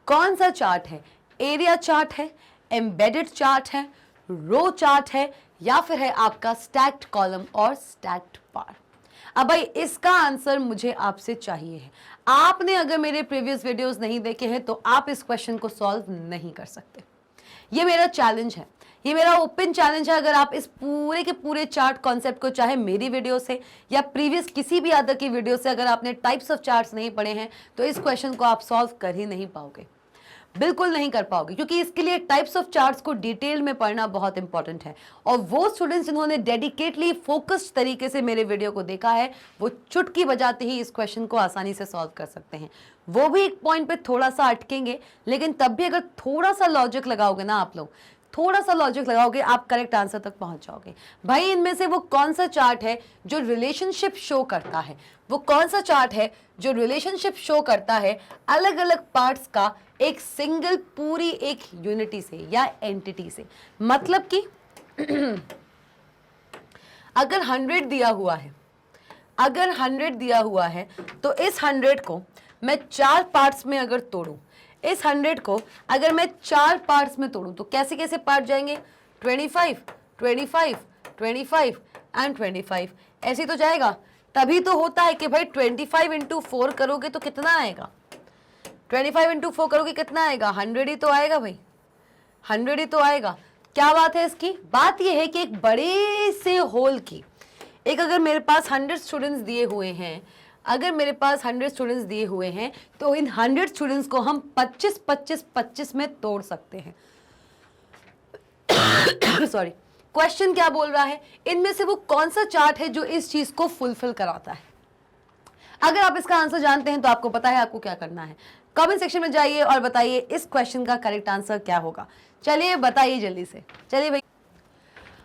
Speaker 1: कौन सा चार्ट है? एरिया चार्ट है, एम्बेडेड चार्ट है, रो चार्ट है, या फिर है आपका स्टैक्ड कॉलम और स्टैक्ड बार? अब भाई इसका आंसर मुझे आपसे चाहिए है। आपने अगर मेरे प्रीवियस वीडियोस नहीं देखे हैं तो आप इस क्वेश्चन को सॉल्व नहीं कर सकते। ये मेरा चैलेंज है, ये मेरा ओपन चैलेंज है। अगर आप इस पूरे के पूरे चार्ट कॉन्सेप्ट को चाहे मेरी वीडियो से या प्रीवियस किसी भी अदर की वीडियो से, अगर आपने टाइप्स ऑफ चार्ट्स नहीं पढ़े हैं तो इस क्वेश्चन को आप सॉल्व कर ही नहीं पाओगे, बिल्कुल नहीं कर पाओगे, क्योंकि इसके लिए टाइप्स ऑफ चार्ट्स को डिटेल में पढ़ना बहुत इंपॉर्टेंट है। और वो स्टूडेंट्स जिन्होंने डेडिकेटली फोकस्ड तरीके से मेरे वीडियो को देखा है वो चुटकी बजाते ही इस क्वेश्चन को आसानी से सॉल्व कर सकते हैं। वो भी एक पॉइंट पे थोड़ा सा अटकेंगे, लेकिन तब भी अगर थोड़ा सा लॉजिक लगाओगे ना आप लोग, थोड़ा सा लॉजिक लगाओगे, आप करेक्ट आंसर तक पहुंच जाओगे। भाई इनमें से वो कौन सा चार्ट है जो रिलेशनशिप शो करता है? वो कौन सा चार्ट है जो रिलेशनशिप शो करता है अलग अलग पार्ट्स का एक सिंगल पूरी एक यूनिटी से या एंटिटी से? मतलब कि अगर 100 दिया हुआ है, अगर 100 दिया हुआ है तो इस 100 को मैं 4 पार्ट्स में अगर तोड़ूं, इस 100 को अगर मैं 4 पार्ट्स में तोड़ूं तो कैसे कैसे पार्ट जाएंगे? 25, 25, 25 एंड 25, ऐसे तो जाएगा। तभी तो होता है कि भाई 25 इंटू 4 करोगे तो कितना आएगा? 25 इंटू 4 करोगे कितना आएगा? 100 ही तो आएगा भाई, 100 ही तो आएगा। क्या बात है इसकी? बात यह है कि एक बड़े से होल की, एक अगर मेरे पास 100 स्टूडेंट्स दिए हुए हैं, अगर मेरे पास 100 स्टूडेंट्स दिए हुए हैं तो इन 100 स्टूडेंट्स को हम 25, 25, 25 में तोड़ सकते हैं। सॉरी, क्वेश्चन क्या बोल रहा है? इनमें से वो कौन सा चार्ट है जो इस चीज को फुलफिल कराता है? अगर आप इसका आंसर जानते हैं तो आपको पता है आपको क्या करना है। कमेंट सेक्शन में जाइए और बताइए इस क्वेश्चन का करेक्ट आंसर क्या होगा। चलिए बताइए जल्दी से, चलिए भाई।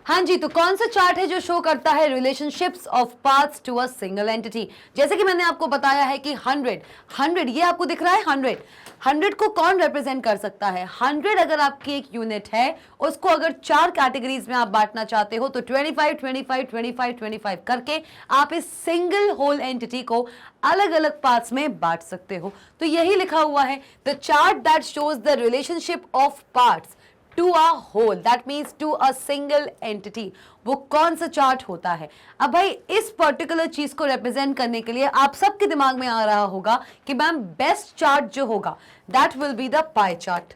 Speaker 1: हाँ जी, तो कौन सा चार्ट है जो शो करता है relationships of parts to a single entity? जैसे कि मैंने आपको बताया है कि 100 ये आपको दिख रहा है 100 को कौन रिप्रेजेंट कर सकता है? 100 अगर आपकी एक यूनिट है, उसको अगर 4 कैटेगरीज में आप बांटना चाहते हो तो 25, 25, 25, 25 करके आप इस सिंगल होल एंटिटी को अलग अलग पार्ट्स में बांट सकते हो। तो यही लिखा हुआ है, the chart that shows the relationship of parts to a whole, that means to a single entity. वो कौन सा चार्ट होता है? अब भाई इस पर्टिकुलर चीज को रिप्रेजेंट करने के लिए आप सबके दिमाग में आ रहा होगा कि मैम बेस्ट चार्ट जो होगा that will be the pie chart.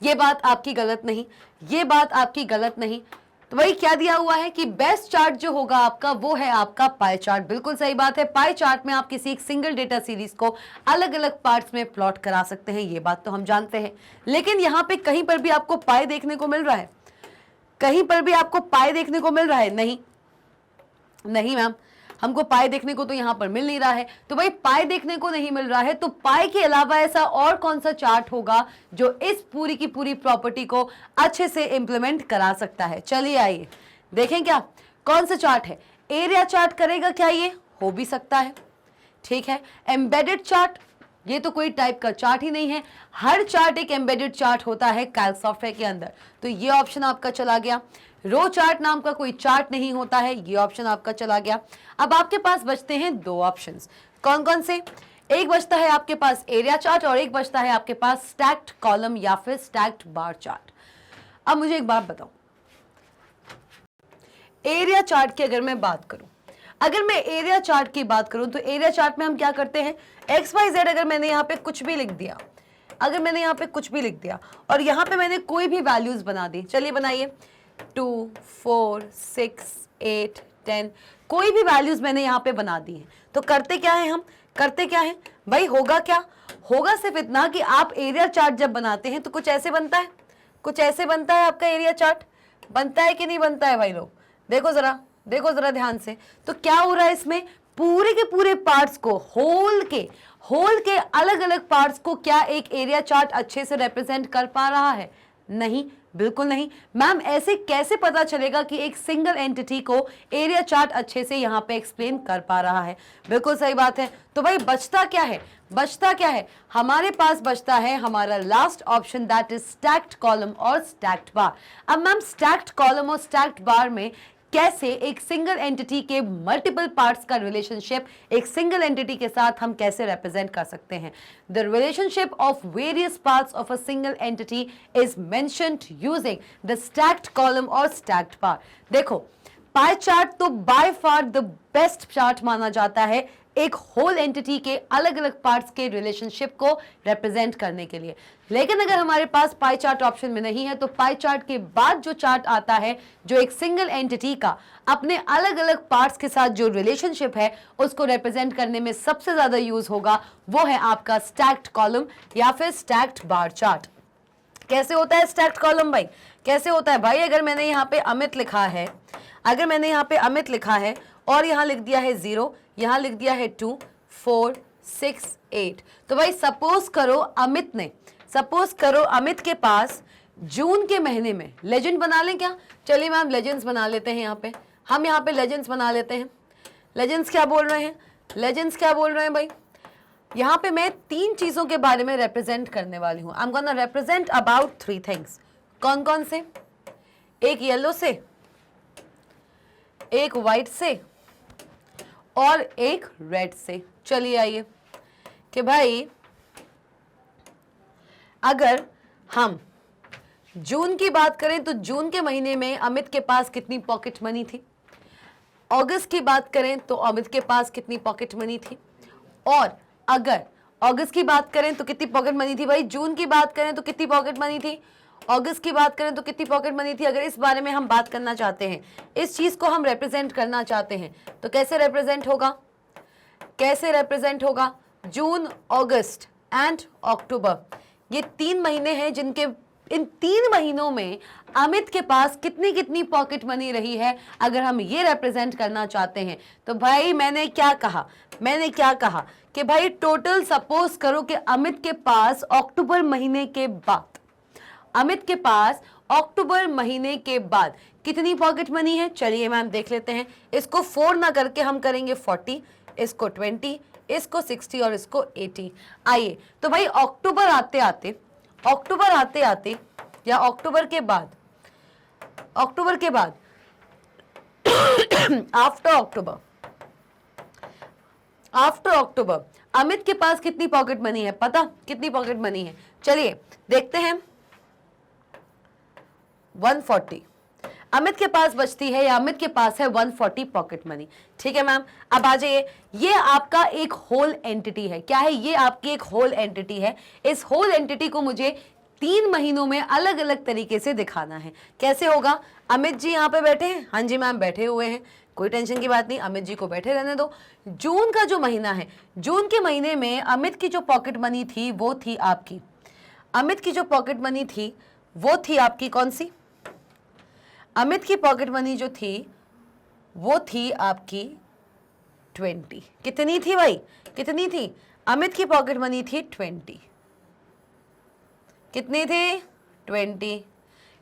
Speaker 1: ये बात आपकी गलत नहीं, ये बात आपकी गलत नहीं। तो वही क्या दिया हुआ है कि बेस्ट चार्ट जो होगा आपका वो है आपका पाई चार्ट। बिल्कुल सही बात है, पाई चार्ट में आप किसी एक सिंगल डेटा सीरीज को अलग अलग पार्ट्स में प्लॉट करा सकते हैं, ये बात तो हम जानते हैं। लेकिन यहाँ पे कहीं पर भी आपको पाई देखने को मिल रहा है? कहीं पर भी आपको पाई देखने को मिल रहा है? नहीं, नहीं मैम, हमको पाई देखने को तो यहाँ पर मिल नहीं रहा है। तो भाई पाई देखने को नहीं मिल रहा है तो पाई के अलावा ऐसा और कौन सा चार्ट होगा जो इस पूरी की पूरी प्रॉपर्टी को अच्छे से इंप्लीमेंट करा सकता है? चलिए आइए देखें क्या कौन सा चार्ट है। एरिया चार्ट करेगा क्या? ये हो भी सकता है, ठीक है। एम्बेडेड चार्ट, ये तो कोई टाइप का चार्ट ही नहीं है, हर चार्ट एक एम्बेडेड चार्ट होता है कैल्क सॉफ्टवेयर के अंदर, तो ये ऑप्शन आपका चला गया। रो चार्ट नाम का कोई चार्ट नहीं होता है, ये ऑप्शन आपका चला गया। अब आपके पास बचते हैं 2 ऑप्शंस, कौन कौन से? एक बचता है आपके पास एरिया चार्ट और एक बचता है आपके पास स्टैक्ड कॉलम या फिर स्टैक्ड बार चार्ट। अब मुझे एक बात बताओ, एरिया चार्ट की अगर मैं बात करूं, अगर मैं एरिया चार्ट की बात करूं तो एरिया चार्ट में हम क्या करते हैं? XYZ अगर मैंने यहाँ पे कुछ भी लिख दिया, अगर मैंने यहाँ पे कुछ भी लिख दिया और यहाँ पे मैंने कोई भी वैल्यूज बना दी, चलिए बनाइए 2, 4, 6, 8, 10, कोई भी वैल्यूज मैंने यहाँ पे बना दी है। तो करते क्या है हम? करते क्या है भाई? होगा क्या? होगा सिर्फ इतना कि आप एरिया चार्ट जब बनाते हैं तो कुछ ऐसे बनता है, कुछ ऐसे बनता है आपका एरिया चार्ट। बनता है कि नहीं बनता है भाई लोग? देखो जरा, देखो जरा ध्यान से। तो क्या हो रहा है इसमें? पूरे के पूरे पार्ट्स को, होल के अलग अलग पार्ट्स को क्या एक एरिया चार्ट अच्छे से रिप्रेजेंट कर पा रहा है? नहीं, बिल्कुल नहीं मैम, ऐसे कैसे पता चलेगा कि एक सिंगल एंटिटी को एरिया चार्ट अच्छे से यहाँ पे एक्सप्लेन कर पा रहा है? बिल्कुल सही बात है। तो भाई बचता क्या है? बचता क्या है हमारे पास? बचता है हमारा last option, that is stacked column और स्टैक्ड बार। अब मैम स्टैक्ड कॉलम और स्टैक्ड बार में कैसे एक सिंगल एंटिटी के मल्टीपल पार्ट्स का रिलेशनशिप एक सिंगल एंटिटी के साथ हम कैसे रिप्रेजेंट कर सकते हैं? The relationship of various parts of a single entity is mentioned using the stacked column और स्टैक्ड बार। देखो पाई चार्ट तो by far the best chart माना जाता है एक होल एंटिटी के अलग अलग पार्ट्स के रिलेशनशिप को रिप्रेजेंट करने के लिए। लेकिन अगर हमारे पास पाई चार्ट ऑप्शन में नहीं है तो पाई चार्ट के बाद जो चार्ट आता है जो एक सिंगल एंटिटी का अपने अलग अलग पार्ट्स के साथ जो रिलेशनशिप है उसको रिप्रेजेंट करने में सबसे ज्यादा यूज होगा वो है आपका स्टैक्ड कॉलम या फिर स्टैक्ड बार चार्ट। कैसे होता है स्टैक्ड कॉलम भाई? कैसे होता है भाई? अगर मैंने यहाँ पे अमित लिखा है, अगर मैंने यहाँ पे अमित लिखा है और यहाँ लिख दिया है 0, यहाँ लिख दिया है 2, 4, 6, 8, तो भाई सपोज करो अमित के पास जून के महीने में लेजेंड बना लें क्या? चलिए मैम लेजेंड्स बना लेते हैं। यहाँ पे हम यहाँ पे लेजेंड्स बना लेते हैं। लेजेंड्स क्या बोल रहे हैं? लेजेंड्स क्या बोल रहे हैं भाई? यहाँ पे मैं 3 चीजों के बारे में रिप्रेजेंट करने वाली हूँ। I am gonna represent about 3 things. कौन कौन से? एक येलो से, एक वाइट से और एक रेड से। चलिए आइए कि भाई अगर हम जून की बात करें तो जून के महीने में अमित के पास कितनी पॉकेट मनी थी? अगस्त की बात करें तो अमित के पास कितनी पॉकेट मनी थी? और अगर अगस्त की बात करें तो कितनी पॉकेट मनी थी भाई? जून की बात करें तो कितनी पॉकेट मनी थी? अगस्त की बात करें तो कितनी पॉकेट मनी थी? अगर इस बारे में हम बात करना चाहते हैं, इस चीज को हम रिप्रेजेंट करना चाहते हैं तो कैसे रिप्रेजेंट होगा? कैसे रिप्रेजेंट होगा? जून, अगस्त एंड अक्टूबर, ये 3 महीने हैं जिनके इन 3 महीनों में अमित के पास कितनी कितनी पॉकेट मनी रही है। अगर हम ये रिप्रेजेंट करना चाहते हैं तो भाई मैंने क्या कहा कि भाई टोटल सपोज करो कि अमित के पास अक्टूबर महीने के बाद कितनी पॉकेट मनी है। चलिए मैम देख लेते हैं। इसको 4 ना करके हम करेंगे 40, इसको 20, इसको 60 और इसको 80। आइए तो भाई अक्टूबर आते आते या अक्टूबर के बाद आफ्टर अक्टूबर अमित के पास कितनी पॉकेट मनी है? पता कितनी पॉकेट मनी है? चलिए देखते हैं। 140 अमित के पास बचती है या अमित के पास है 140 पॉकेट मनी। ठीक है मैम, अब आ जाइए। ये आपका एक होल एंटिटी है। क्या है? ये आपकी एक होल एंटिटी है। इस होल एंटिटी को मुझे 3 महीनों में अलग अलग तरीके से दिखाना है। कैसे होगा? अमित जी यहाँ पे बैठे हैं। हाँ जी मैम बैठे हुए हैं, कोई टेंशन की बात नहीं, अमित जी को बैठे रहने दो। जून का जो महीना है, जून के महीने में अमित की जो पॉकेट मनी थी वो थी आपकी, अमित की जो पॉकेट मनी थी वो थी आपकी कौन सी? अमित की पॉकेट मनी जो थी वो थी आपकी 20। कितनी थी भाई? कितनी थी? अमित की पॉकेट मनी थी 20। कितनी थी? 20।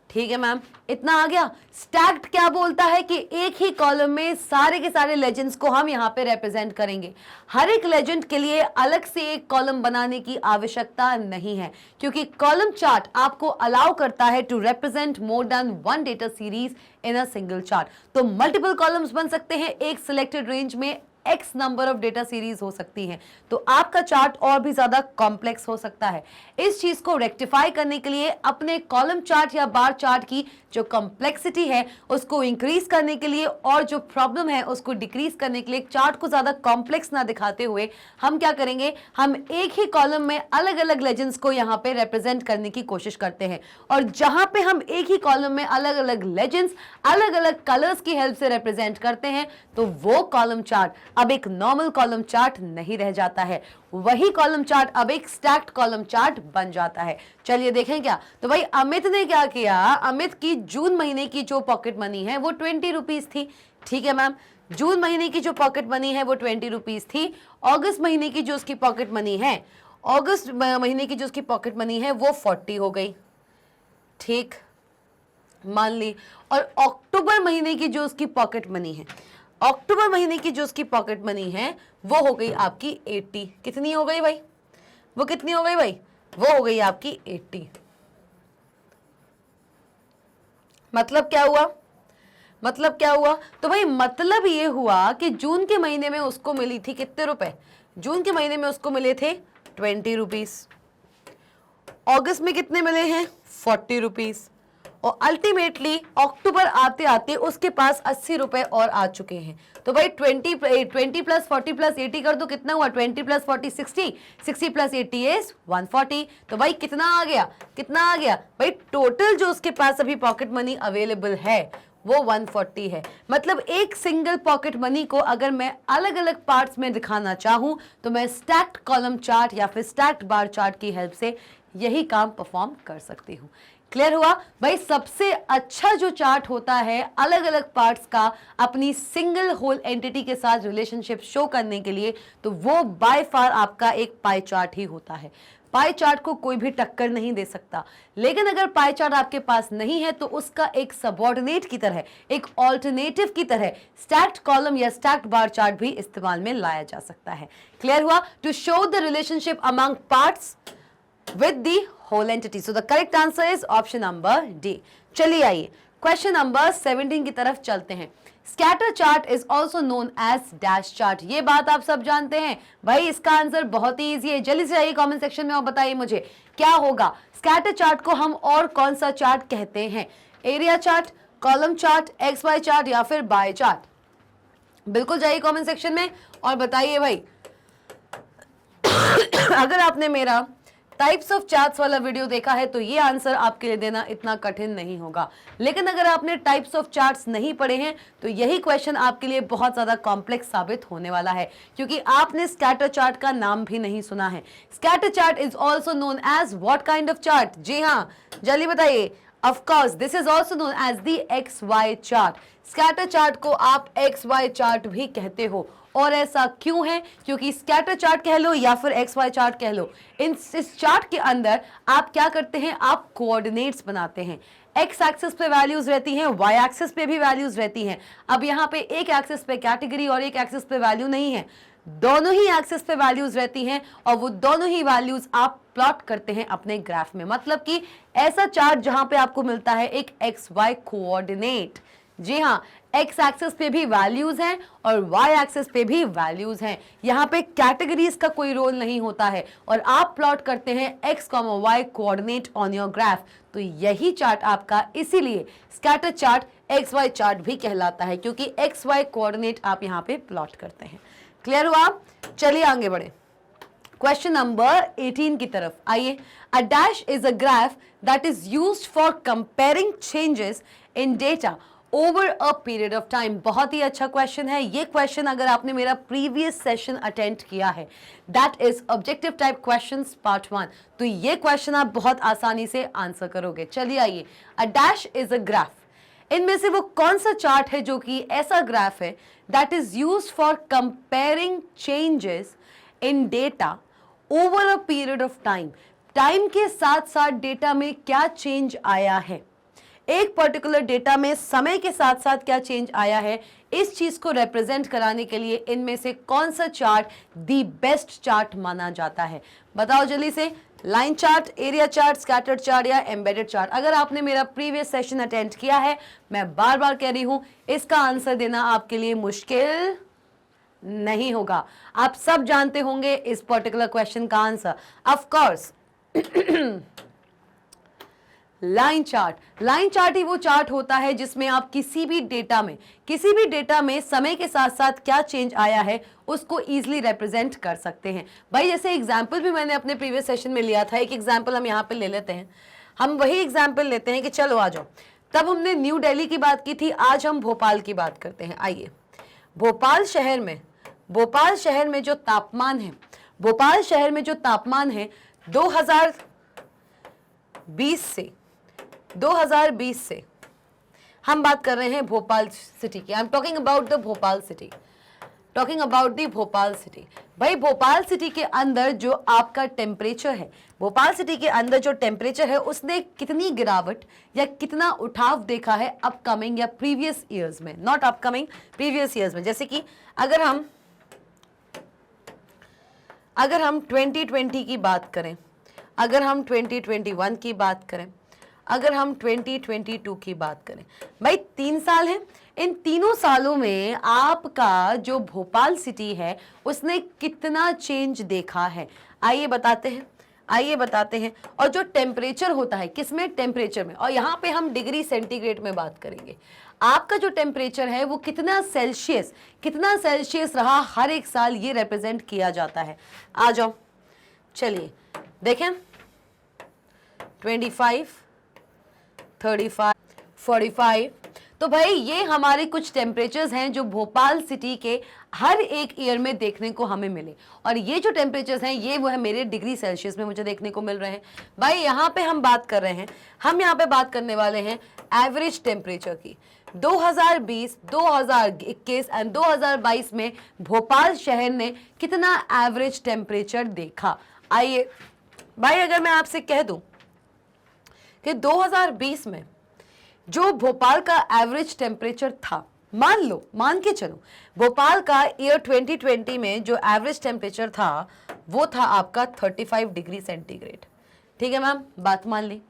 Speaker 1: ठीक है मैम, इतना आ गया। स्टैक्ड क्या बोलता है कि एक ही कॉलम में सारे के सारे लेजेंड्स को हम यहाँ पे रिप्रेजेंट करेंगे। हर एक लेजेंड के लिए अलग से एक कॉलम बनाने की आवश्यकता नहीं है, क्योंकि कॉलम चार्ट आपको अलाउ करता है to represent more than 1 data series in a single chart. तो मल्टीपल कॉलम्स बन सकते हैं, एक सिलेक्टेड रेंज में X number of data series हो सकती है, तो आपका चार्ट और भी ज्यादा कॉम्प्लेक्स हो सकता है। इस चीज को रेक्टिफाई करने के लिए अपने कॉलम चार्ट या बार चार्ट की जो कॉम्प्लेक्सिटी है उसको इंक्रीज करने के लिए और जो प्रॉब्लम है उसको डिक्रीज करने के लिए, चार्ट को ज्यादा कॉम्प्लेक्स ना दिखाते हुए हम क्या करेंगे, हम एक ही कॉलम में अलग अलग लेजेंड्स को यहाँ पे रिप्रेजेंट करने की कोशिश करते हैं। और जहां पे हम एक ही कॉलम में अलग अलग लेजेंड्स अलग अलग कलर्स की हेल्प से रिप्रेजेंट करते हैं तो वो कॉलम चार्ट अब एक नॉर्मल कॉलम चार्ट नहीं रह जाता है, वही कॉलम चार्ट अब एक स्टैक्ड कॉलम चार्ट बन जाता है। चलिए देखें क्या। तो भाई अमित ने क्या किया, अमित की जून महीने की जो पॉकेट मनी है वो 20 रुपीज थी। ठीक है मैम, जून महीने की जो पॉकेट मनी है वो 20 रुपीज थी। अगस्त महीने की जो उसकी पॉकेट मनी है, अगस्त महीने की जो उसकी पॉकेट मनी है वो 40 हो गई। ठीक, मान ली। और अक्टूबर महीने की जो उसकी पॉकेट मनी है, अक्टूबर महीने की जो उसकी पॉकेट मनी है वो हो गई आपकी 80। कितनी हो गई भाई? वो कितनी हो गई भाई? वो हो गई आपकी 80। मतलब क्या हुआ? मतलब क्या हुआ? तो भाई मतलब ये हुआ कि जून के महीने में उसको मिली थी कितने रुपए? जून के महीने में उसको मिले थे 20 रुपीज। अगस्त में कितने मिले हैं? 40 रुपीज। और अल्टीमेटली अक्टूबर आते आते उसके पास 80 रुपए और आ चुके हैं। तो भाई 20 प्लस 40 प्लस 80 कर दो, कितना हुआ? 20 प्लस 40 60, 60 प्लस 80 इज 140। तो भाई कितना आ गया? कितना आ गया भाई? टोटल जो उसके पास अभी पॉकेट मनी अवेलेबल है वो 140 है। मतलब एक सिंगल पॉकेट मनी को अगर मैं अलग अलग पार्ट्स में दिखाना चाहूं तो मैं स्टैक्ड कॉलम चार्ट या फिर स्टैक्ड बार चार्ट की हेल्प से यही काम परफॉर्म कर सकती हूं। क्लियर हुआ भाई? सबसे अच्छा जो चार्ट होता है अलग अलग पार्ट्स का अपनी सिंगल होल एंटिटी के साथ रिलेशनशिप शो करने के लिए, तो वो बाय फार आपका एक पाई चार्ट ही होता है। पाई चार्ट को कोई भी टक्कर नहीं दे सकता। लेकिन अगर पाई चार्ट आपके पास नहीं है तो उसका एक सबऑर्डिनेट की तरह, एक ऑल्टरनेटिव की तरह स्टैक्ड कॉलम या स्टैक्ड बार चार्ट भी इस्तेमाल में लाया जा सकता है। क्लियर हुआ? To show the relationship among parts with the whole entity. So the correct answer is option number D. चलिए आइए क्वेश्चन नंबर 17 की तरफ चलते हैं। Scatter chart is also known as dash chart. ये बात आप सब जानते हैं भाई। इसका आंसर बहुत ही ईजी है। जल्दी से आइए कमेंट सेक्शन में और बताइए मुझे क्या होगा। स्कैटर चार्ट को हम और कौन सा चार्ट कहते हैं? Area chart, column chart, X Y chart या फिर बाय चार्ट? बिल्कुल जाइए कमेंट सेक्शन में और बताइए भाई। अगर आपने मेरा टाइप्स ऑफ चार्ट्स वाला वीडियो देखा है तो ये आंसर आपके लिए देना इतना कठिन नहीं होगा। लेकिन अगर आपने टाइप्स ऑफ चार्ट्स नहीं पढ़े हैं तो यही क्वेश्चन आपके लिए बहुत ज्यादा कॉम्प्लेक्स साबित होने वाला है, क्योंकि आपने स्कैटर चार्ट का नाम भी नहीं सुना है। Scatter chart is also known as what kind of chart? जी हाँ, जल्दी बताइए। Of course, this is also known as the XY chart. Scatter chart को आप XY चार्ट भी कहते हो। और ऐसा क्यों है? क्योंकि स्कैटर चार्ट कह लो या फिर XY चार्ट कह लो, इस चार्ट के अंदर आप क्या करते हैं? आप कोऑर्डिनेट्स बनाते हैं। एक्स एक्सिस पे वैल्यूज रहती हैं, वाई एक्सिस पे भी वैल्यूज रहती हैं। अब यहाँ पे एक एक्सिस पे कैटेगरी और एक एक्सिस पे वैल्यू नहीं है, दोनों ही एक्सिस पे वैल्यूज रहती हैं और वो दोनों ही वैल्यूज आप प्लॉट करते हैं अपने ग्राफ में। मतलब कि ऐसा चार्ट जहां पे आपको मिलता है एक एक्स वाई कोऑर्डिनेट। जी हाँ, एक्स एक्सिस पे भी वैल्यूज हैं और वाई एक्सिस पे भी वैल्यूज हैं। यहाँ पे कैटेगरीज का कोई रोल नहीं होता है और आप प्लॉट करते हैं X comma Y coordinate on your graph. तो यही चार्ट आपका इसीलिए scatter chart X Y chart भी कहलाता है, क्योंकि एक्स वाई कोऑर्डिनेट आप यहाँ पे प्लॉट करते हैं। क्लियर हुआ? चलिए आगे बढ़े क्वेश्चन नंबर 18 की तरफ आइए। A dash is a graph that is used for comparing changes in data over a period of time. बहुत ही अच्छा क्वेश्चन है ये। क्वेश्चन अगर आपने मेरा प्रीवियस सेशन अटेंड किया है, that is objective type questions part 1, तो ये क्वेश्चन आप बहुत आसानी से आंसर करोगे। चलिए आइए। A dash is a graph, इनमें से वो कौन सा चार्ट है जो कि ऐसा ग्राफ है that is used for comparing changes in data over a period of time. Time के साथ साथ डेटा में क्या चेंज आया है, एक पर्टिकुलर डेटा में समय के साथ साथ क्या चेंज आया है, इस चीज को रिप्रेजेंट कराने के लिए इनमें से कौन सा चार्ट दी बेस्ट चार्ट माना जाता है? बताओ जल्दी से। Line chart, area chart, scattered chart या एम्बेडेड चार्ट? अगर आपने मेरा प्रीवियस सेशन अटेंड किया है, मैं बार बार कह रही हूं, इसका आंसर देना आपके लिए मुश्किल नहीं होगा। आप सब जानते होंगे इस पर्टिकुलर क्वेश्चन का answer. Of course line chart. Line chart ही वो चार्ट होता है जिसमें आप किसी भी डेटा में समय के साथ साथ क्या चेंज आया है उसको इजीली रिप्रेजेंट कर सकते हैं। भाई जैसे एग्जांपल भी मैंने अपने प्रीवियस सेशन में लिया था, एक एग्जांपल हम यहाँ पे ले लेते हैं। हम वही एग्जांपल लेते हैं कि चलो आ जाओ, तब हमने न्यू दिल्ली की बात की थी, आज हम भोपाल की बात करते हैं। आइए, भोपाल शहर में जो तापमान है, भोपाल शहर में जो तापमान है 2020 से हम बात कर रहे हैं भोपाल सिटी की। I am talking about the Bhopal city. Talking about the Bhopal city. भाई भोपाल सिटी के अंदर जो आपका टेम्परेचर है, भोपाल सिटी के अंदर जो टेम्परेचर है उसने कितनी गिरावट या कितना उठाव देखा है अपकमिंग या प्रीवियस ईयर्स में, नॉट अपकमिंग, प्रीवियस ईयर्स में। जैसे कि अगर हम 2020 की बात करें, अगर हम 2021 की बात करें, अगर हम 2022 की बात करें, भाई 3 साल हैं, इन तीनों सालों में आपका जो भोपाल सिटी है उसने कितना चेंज देखा है, आइए बताते हैं, आइए बताते हैं। और जो टेम्परेचर होता है किसमें, टेम्परेचर में, और यहाँ पे हम डिग्री सेंटीग्रेड में बात करेंगे। आपका जो टेम्परेचर है वो कितना सेल्सियस रहा हर एक साल, ये रिप्रेजेंट किया जाता है। आ जाओ, चलिए देखें, 25, 35, 45। तो भाई ये हमारे कुछ टेम्परेचर्स हैं जो भोपाल सिटी के हर एक ईयर में देखने को हमें मिले, और ये जो टेम्परेचर्स हैं ये वो है मेरे डिग्री सेल्सियस में मुझे देखने को मिल रहे हैं। भाई यहाँ पे हम बात कर रहे हैं, हम यहाँ पे बात करने वाले हैं एवरेज टेम्परेचर की। 2020, 2021 एंड 2022 में भोपाल शहर ने कितना एवरेज टेम्परेचर देखा। आइए भाई, अगर मैं आपसे कह दूं कि 2020 में जो भोपाल का एवरेज टेम्परेचर था, मान के चलो भोपाल का ईयर 2020 में जो एवरेज टेम्परेचर था वो था आपका 35 डिग्री सेंटीग्रेड। ठीक है मैम, बात मान ली।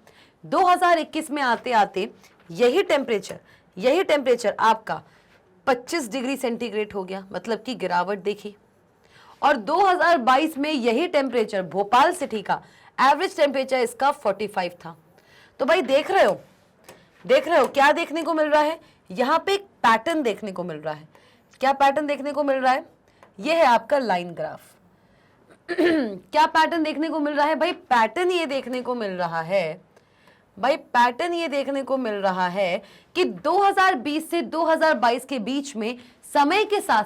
Speaker 1: 2021 में आते आते यही टेम्परेचर आपका 25 डिग्री सेंटीग्रेड हो गया, मतलब कि गिरावट देखी। और 2022 में यही टेम्परेचर भोपाल सिटी का एवरेज टेम्परेचर इसका 45 था। तो भाई देख रहे हो क्या देखने को मिल रहा है, यहाँ पे एक पैटर्न देखने को मिल रहा है। क्या पैटर्न देखने को मिल रहा है, ये है आपका लाइन ग्राफ। क्या पैटर्न देखने को मिल रहा है भाई, पैटर्न ये देखने को मिल रहा है कि 2020 से 2022 के बीच में समय के साथ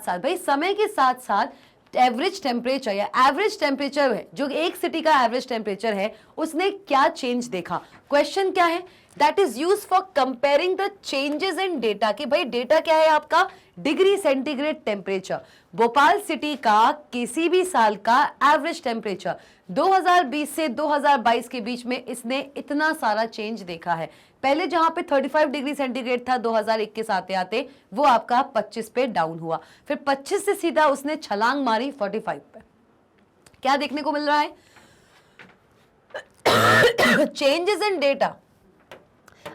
Speaker 1: साथ एवरेज टेम्परेचर या एवरेज टेम्परेचर है जो एक सिटी का एवरेज टेम्परेचर है उसने क्या चेंज देखा। क्वेश्चन क्या है, that is use for comparing the changes in data, कि भाई डेटा क्या है आपका, degree centigrade temperature. Bhopal city का किसी भी साल का एवरेज टेम्परेचर 2020 से 2022 के बीच में इसने इतना सारा चेंज देखा है। पहले जहां पे 35 डिग्री सेंटीग्रेड था 2021 आते आते वो आपका 25 पे डाउन हुआ, फिर 25 से सीधा उसने छलांग मारी 45 पे। क्या देखने को मिल रहा है, चेंजेस इन डेटा,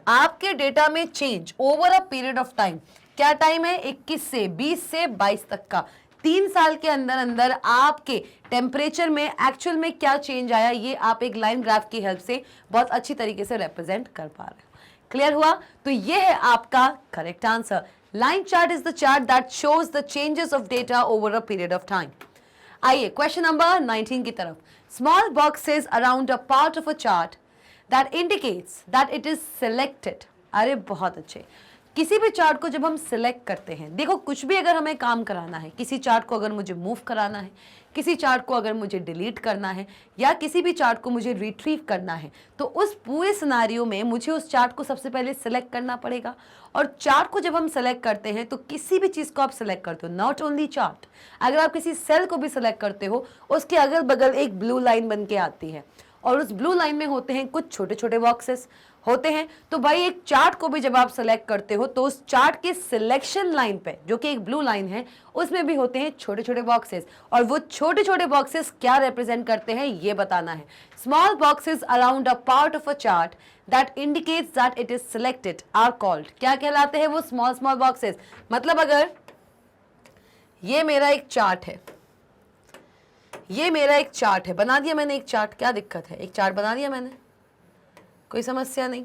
Speaker 1: आपके डेटा में change over a period of time. क्या टाइम है, 21 से 20 से 22 तक का, 3 साल के अंदर अंदर आपके टेम्परेचर में एक्चुअल में क्या चेंज आया, ये आप एक लाइन ग्राफ की हेल्प से बहुत अच्छी तरीके से रिप्रेजेंट कर पा रहे हो। क्लियर हुआ, तो ये है आपका correct answer. Line chart is the chart that shows the changes of data over a period of time. आइए क्वेश्चन नंबर 19 की तरफ। Small boxes around a part of a chart that indicates that it is selected. अरे बहुत अच्छे, किसी भी chart को जब हम सिलेक्ट करते हैं, देखो कुछ भी अगर हमें काम कराना है, किसी चार्ट को अगर मुझे मूव कराना है, किसी चार्ट को अगर मुझे डिलीट करना है, या किसी भी चार्ट को मुझे रिट्रीव करना है, तो उस पूरे सिनारियो में मुझे उस चार्ट को सबसे पहले सिलेक्ट करना पड़ेगा। और चार्ट को जब हम सिलेक्ट करते हैं तो किसी भी चीज़ को आप सिलेक्ट करते हो, नॉट ओनली चार्ट, अगर आप किसी सेल को भी सिलेक्ट करते हो उसके अगल बगल एक ब्लू लाइन बन के आती है, और उस ब्लू लाइन में होते हैं कुछ छोटे छोटे बॉक्सेस होते हैं। तो भाई एक चार्ट को भी जब आप सेलेक्ट करते हो तो उस चार्ट के सिलेक्शन लाइन पे जो कि एक ब्लू लाइन है उसमें भी होते हैं छोटे छोटे बॉक्सेस, और वो छोटे छोटे बॉक्सेस क्या रिप्रेजेंट करते हैं ये बताना है। Small boxes around a part of a chart that indicates that it is selected are called, क्या कहलाते हैं वो, स्मॉल स्मॉल बॉक्सेस। मतलब अगर ये मेरा एक चार्ट है, बना दिया मैंने एक चार्ट, क्या दिक्कत है, एक चार्ट बना दिया मैंने, कोई समस्या नहीं,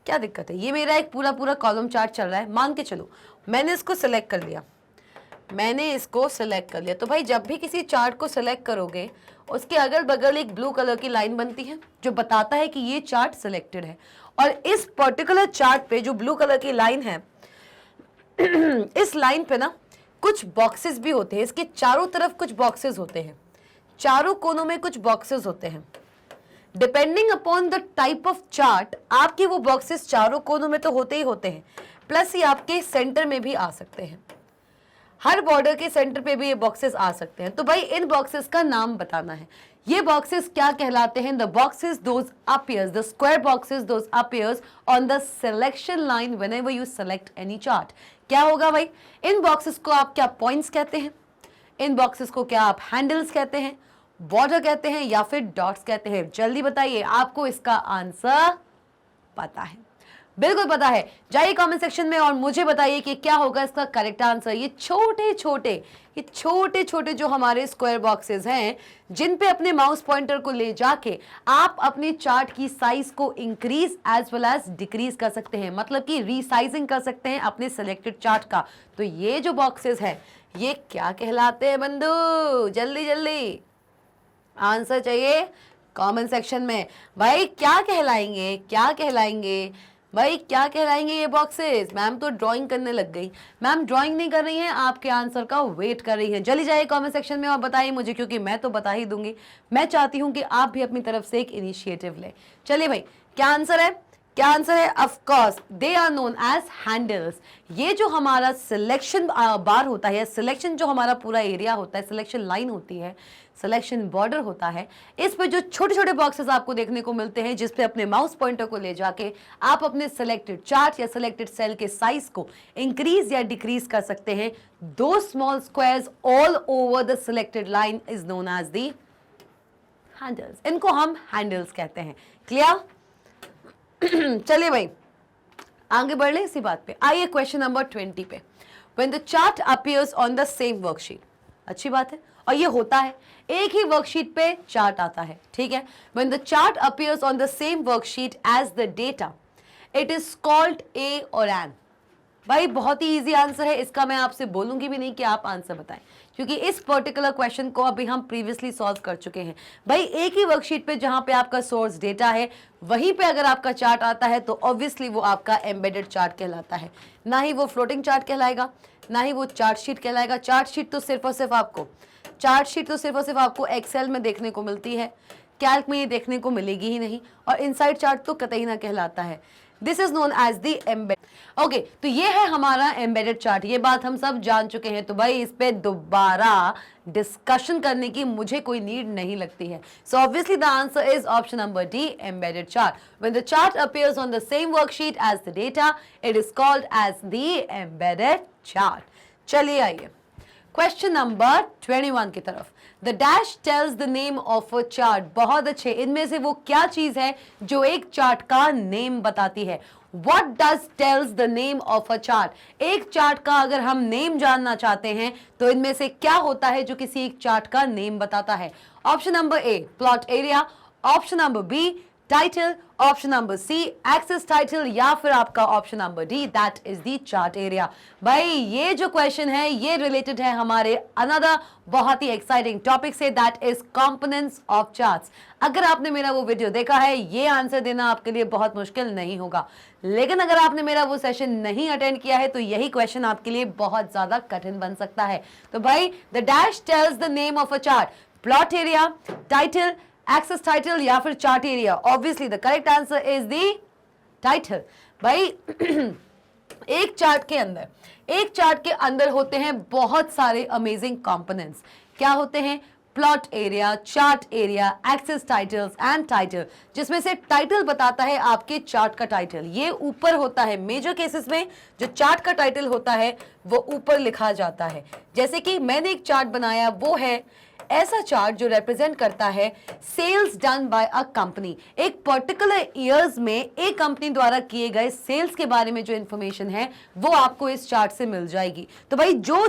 Speaker 1: क्या दिक्कत है। ये मेरा एक पूरा पूरा कॉलम चार्ट चल रहा है, मान के चलो मैंने इसको सिलेक्ट कर लिया, तो भाई जब भी किसी चार्ट को सिलेक्ट करोगे उसके अगल बगल एक ब्लू कलर की लाइन बनती है जो बताता है कि ये चार्ट सिलेक्टेड है। और इस पर्टिकुलर चार्ट पे जो ब्लू कलर की लाइन है इस लाइन पे ना कुछ बॉक्सेस भी होते हैं, इसके चारों तरफ कुछ बॉक्सेस होते हैं, चारों कोनों में कुछ बॉक्सेस होते हैं। Depending upon the type of chart आपके वो बॉक्सेस चारों कोनों में तो होते ही होते हैं, प्लस ये आपके सेंटर में भी आ सकते हैं। हर बॉर्डर के सेंटर पे भी ये बॉक्सेस आ सकते हैं। तो भाई इन बॉक्सेस का नाम बताना है। ये बॉक्सेस क्या कहलाते हैं? The boxes those appears, the square boxes those appears on the selection line whenever you select any chart. क्या होगा भाई? इन बॉक्सेस को आप क्या पॉइंट्स कहते हैं? इन बॉक्सेस को क्या आप हैंडल्स कहते हैं, बॉर्डर कहते हैं, या फिर डॉट्स कहते हैं? जल्दी बताइए, आपको इसका आंसर पता है? बिल्कुल पता है। जाइए कमेंट सेक्शन में और मुझे बताइए कि क्या होगा इसका करेक्ट आंसर। ये छोटे छोटे जो हमारे स्क्वायर बॉक्सेस हैं, जिन पे अपने माउस पॉइंटर को ले जाके आप अपने चार्ट की साइज को increase as well as decrease कर सकते हैं, मतलब कि रीसाइजिंग कर सकते हैं अपने सिलेक्टेड चार्ट का। तो ये जो बॉक्सेस हैं ये क्या कहलाते हैं बंधु? जल्दी जल्दी आंसर चाहिए कमेंट सेक्शन में। भाई क्या कहलाएंगे, क्या कहलाएंगे भाई, क्या कहलाएंगे ये बॉक्सेस? मैम तो ड्राइंग करने लग गई। मैम ड्राइंग नहीं कर रही हैं, आपके आंसर का वेट कर रही हैं। जल्दी जाइए कमेंट सेक्शन में और बताइए मुझे, क्योंकि मैं तो बता ही दूंगी। मैं चाहती हूं कि आप भी अपनी तरफ से एक इनिशिएटिव लें। चलिए भाई, क्या आंसर है? क्या आंसर है? Of course they are known as handles. ये जो हमारा सिलेक्शन बार होता है, सिलेक्शन जो हमारा पूरा एरिया होता है, सिलेक्शन लाइन होती है, सिलेक्शन बॉर्डर होता है, इस पे जो छोटे छोटे बॉक्सेस आपको देखने को मिलते हैं, जिस पे अपने माउस पॉइंटर को ले जाके आप अपने सिलेक्टेड चार्ट या सिलेक्टेड सेल के साइज को इंक्रीज या डिक्रीज कर सकते हैं। दो small squares all over the selected line is known as the handles. इनको हम हैंडल्स कहते हैं। क्लियर? चलिए भाई आगे बढ़ ले इसी बात पे। आइए क्वेश्चन नंबर 20 पे। When the chart appears on the same worksheet, अच्छी बात है, और ये होता है, एक ही वर्कशीट पे चार्ट आता है, ठीक है। When the chart appears on the same worksheet as the data, it is called a or an। भाई बहुत ही इजी आंसर है इसका, मैं आपसे बोलूंगी भी नहीं कि आप आंसर बताएं, क्योंकि इस पर्टिकुलर क्वेश्चन को अभी हम प्रीवियसली सॉल्व कर चुके हैं। भाई एक ही वर्कशीट पे जहां पे आपका सोर्स डेटा है, वहीं पे अगर आपका चार्ट आता है तो ऑब्वियसली वो आपका एम्बेडेड चार्ट कहलाता है, ना ही वो फ्लोटिंग चार्ट कहलाएगा, ना ही वो चार्ट शीट कहलाएगा। चार्ट शीट तो सिर्फ और सिर्फ आपको एक्सेल में देखने को मिलती है, कैल्क में ये देखने को मिलेगी ही नहीं, और इनसाइड चार्ट तो कतई ना कहलाता है। This is known as the embed. Okay, तो ये है हमारा एम्बेडेड चार्ट, ये बात हम सब जान चुके हैं। तो भाई इस पे दोबारा डिस्कशन करने की मुझे कोई नीड नहीं लगती है। So obviously the answer is option number D, embedded chart. When the chart appears on the same worksheet as the data, it is called as the embedded chart. चलिए आइए क्वेश्चन नंबर 21 की तरफ। The dash tells the name of a chart. बहुत अच्छे, इनमें से वो क्या चीज है जो एक चार्ट का नेम बताती है? What does tells the name of a chart? एक चार्ट का अगर हम नेम जानना चाहते हैं तो इनमें से क्या होता है जो किसी एक चार्ट का नेम बताता है? Option number A plot area, option number B title, option number C axes title, या फिर आपका option number D that is the chart area. भाई ये जो क्वेश्चन है ये रिलेटेड है हमारे अनदर बहुत ही एक्साइटिंग टॉपिक से, that is components of charts. अगर आपने मेरा वो वीडियो देखा है, ये आंसर देना आपके लिए बहुत मुश्किल नहीं होगा, लेकिन अगर आपने मेरा वो सेशन नहीं अटेंड किया है तो यही क्वेश्चन आपके लिए बहुत ज्यादा कठिन बन सकता है। तो भाई the dash tells the name of a chart, plot area, title, axes title, या फिर chart area. Obviously the correct answer is the title. भाई एक चार्ट के अंदर होते हैं बहुत सारे अमेजिंग कंपोनेंट्स। क्या होते हैं? Plot area, chart area, axes titles and title, जिसमें से टाइटल बताता है आपके चार्ट का टाइटल। ये ऊपर होता है, मेजर केसेस में जो चार्ट का टाइटल होता है वो ऊपर लिखा जाता है। जैसे कि मैंने एक चार्ट बनाया, वो है ऐसा चार्ट जो रिप्रेजेंट करता है sales done by a company. एक पर्टिकुलर ईयर्स में एक कंपनी द्वारा किए गए सेल्स के बारे में जो इंफॉर्मेशन है वो आपको इस चार्ट से मिल जाएगी। तो भाई जो